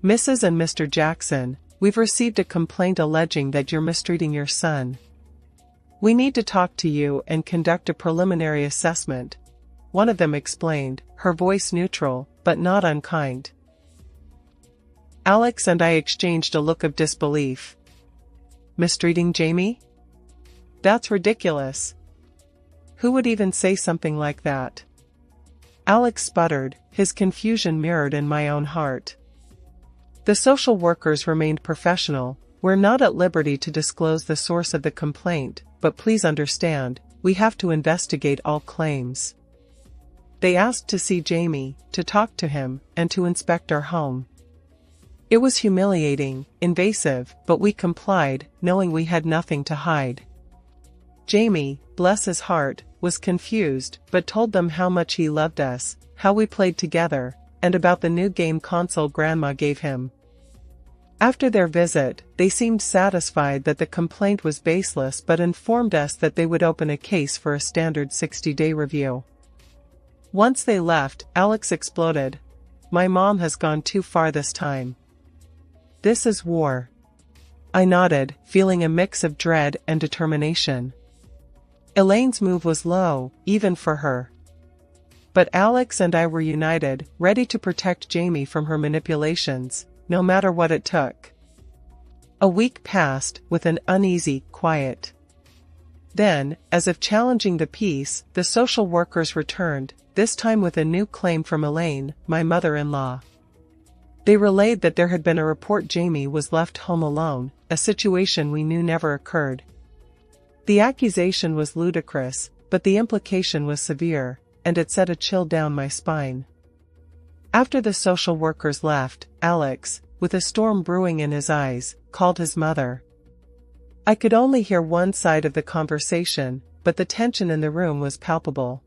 Mrs. and Mr. Jackson, we've received a complaint alleging that you're mistreating your son. We need to talk to you and conduct a preliminary assessment, one of them explained, her voice neutral, but not unkind. Alex and I exchanged a look of disbelief. Mistreating Jamie? That's ridiculous. Who would even say something like that? Alex sputtered, his confusion mirrored in my own heart. The social workers remained professional. We're not at liberty to disclose the source of the complaint, but please understand, we have to investigate all claims. They asked to see Jamie, to talk to him, and to inspect our home. It was humiliating, invasive, but we complied, knowing we had nothing to hide. Jamie, bless his heart, was confused, but told them how much he loved us, how we played together, and about the new game console Grandma gave him. After their visit, they seemed satisfied that the complaint was baseless but informed us that they would open a case for a standard 60-day review. Once they left, Alex exploded. My mom has gone too far this time. This is war. I nodded, feeling a mix of dread and determination. Elaine's move was low, even for her. But Alex and I were united, ready to protect Jamie from her manipulations, no matter what it took. A week passed, with an uneasy quiet. Then, as if challenging the peace, the social workers returned, this time with a new claim from Elaine, my mother-in-law. They relayed that there had been a report Jamie was left home alone, a situation we knew never occurred. The accusation was ludicrous, but the implication was severe, and it sent a chill down my spine. After the social workers left, Alex, with a storm brewing in his eyes, called his mother. I could only hear one side of the conversation, but the tension in the room was palpable.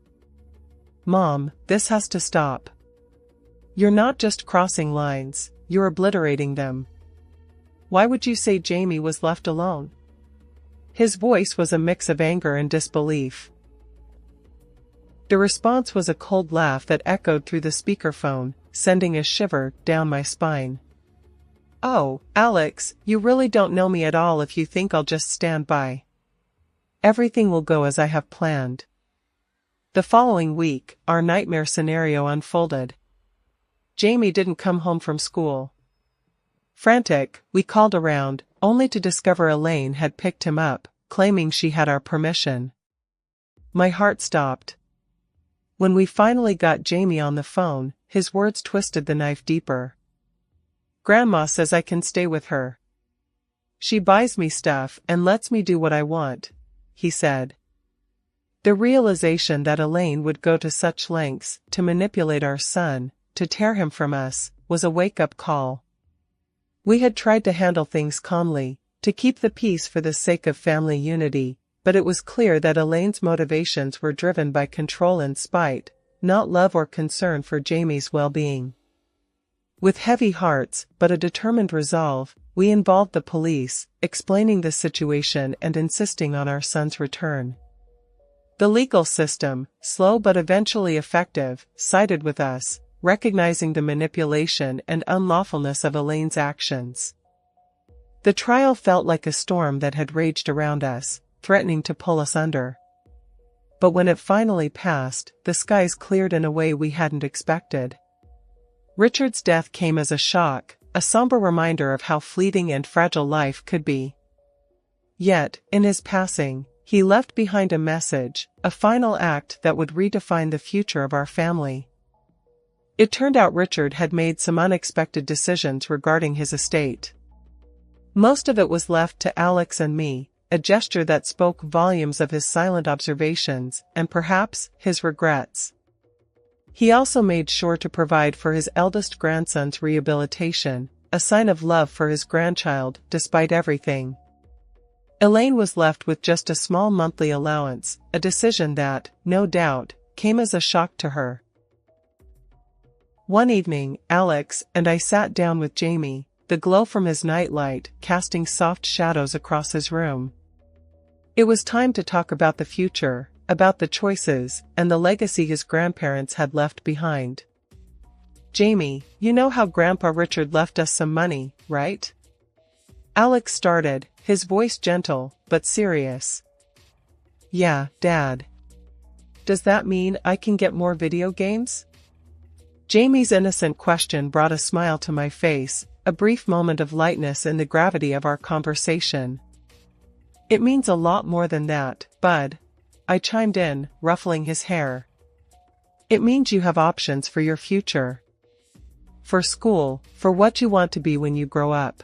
Mom, this has to stop. You're not just crossing lines, you're obliterating them. Why would you say Jamie was left alone? His voice was a mix of anger and disbelief. The response was a cold laugh that echoed through the speakerphone, sending a shiver down my spine. Oh, Alex, you really don't know me at all if you think I'll just stand by. Everything will go as I have planned. The following week, our nightmare scenario unfolded. Jamie didn't come home from school. Frantic, we called around, only to discover Elaine had picked him up, claiming she had our permission. My heart stopped. When we finally got Jamie on the phone, his words twisted the knife deeper. Grandma says I can stay with her. She buys me stuff and lets me do what I want, he said. The realization that Elaine would go to such lengths to manipulate our son, to tear him from us, was a wake-up call. We had tried to handle things calmly, to keep the peace for the sake of family unity, but it was clear that Elaine's motivations were driven by control and spite, not love or concern for Jamie's well-being. With heavy hearts, but a determined resolve, we involved the police, explaining the situation and insisting on our son's return. The legal system, slow but eventually effective, sided with us, recognizing the manipulation and unlawfulness of Elaine's actions. The trial felt like a storm that had raged around us, threatening to pull us under. But when it finally passed, the skies cleared in a way we hadn't expected. Richard's death came as a shock, a somber reminder of how fleeting and fragile life could be. Yet, in his passing, he left behind a message, a final act that would redefine the future of our family. It turned out Richard had made some unexpected decisions regarding his estate. Most of it was left to Alex and me, a gesture that spoke volumes of his silent observations and perhaps his regrets. He also made sure to provide for his eldest grandson's rehabilitation, a sign of love for his grandchild despite everything. Elaine was left with just a small monthly allowance, a decision that, no doubt, came as a shock to her. One evening, Alex and I sat down with Jamie, the glow from his nightlight casting soft shadows across his room. It was time to talk about the future, about the choices and the legacy his grandparents had left behind. "Jamie, you know how Grandpa Richard left us some money, right?" Alex started, his voice gentle, but serious. "Yeah, Dad. Does that mean I can get more video games?" Jamie's innocent question brought a smile to my face, a brief moment of lightness in the gravity of our conversation. "It means a lot more than that, Bud," I chimed in, ruffling his hair. "It means you have options for your future. For school, for what you want to be when you grow up."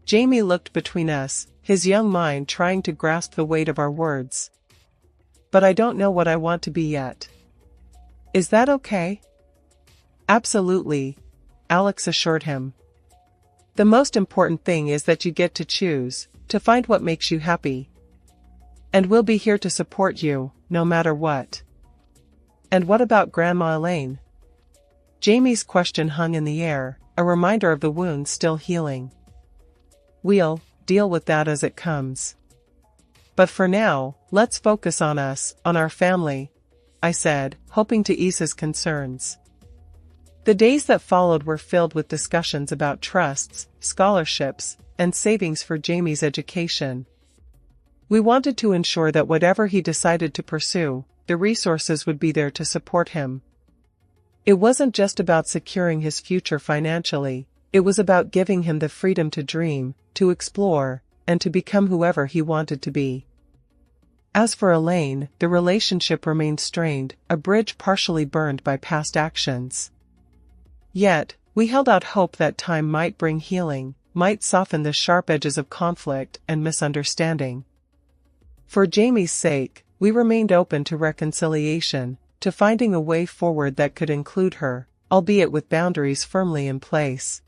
Jamie looked between us, his young mind trying to grasp the weight of our words. "But I don't know what I want to be yet." "Is that okay?" "Absolutely," Alex assured him. "The most important thing is that you get to choose, to find what makes you happy. And we'll be here to support you, no matter what." "And what about Grandma Elaine?" Jamie's question hung in the air, a reminder of the wound still healing. "We'll deal with that as it comes. But for now, let's focus on us, on our family," I said, hoping to ease his concerns. The days that followed were filled with discussions about trusts, scholarships, and savings for Jamie's education. We wanted to ensure that whatever he decided to pursue, the resources would be there to support him. It wasn't just about securing his future financially, it was about giving him the freedom to dream, to explore, and to become whoever he wanted to be. As for Elaine, the relationship remained strained, a bridge partially burned by past actions. Yet, we held out hope that time might bring healing, might soften the sharp edges of conflict and misunderstanding. For Jamie's sake, we remained open to reconciliation, to finding a way forward that could include her, albeit with boundaries firmly in place.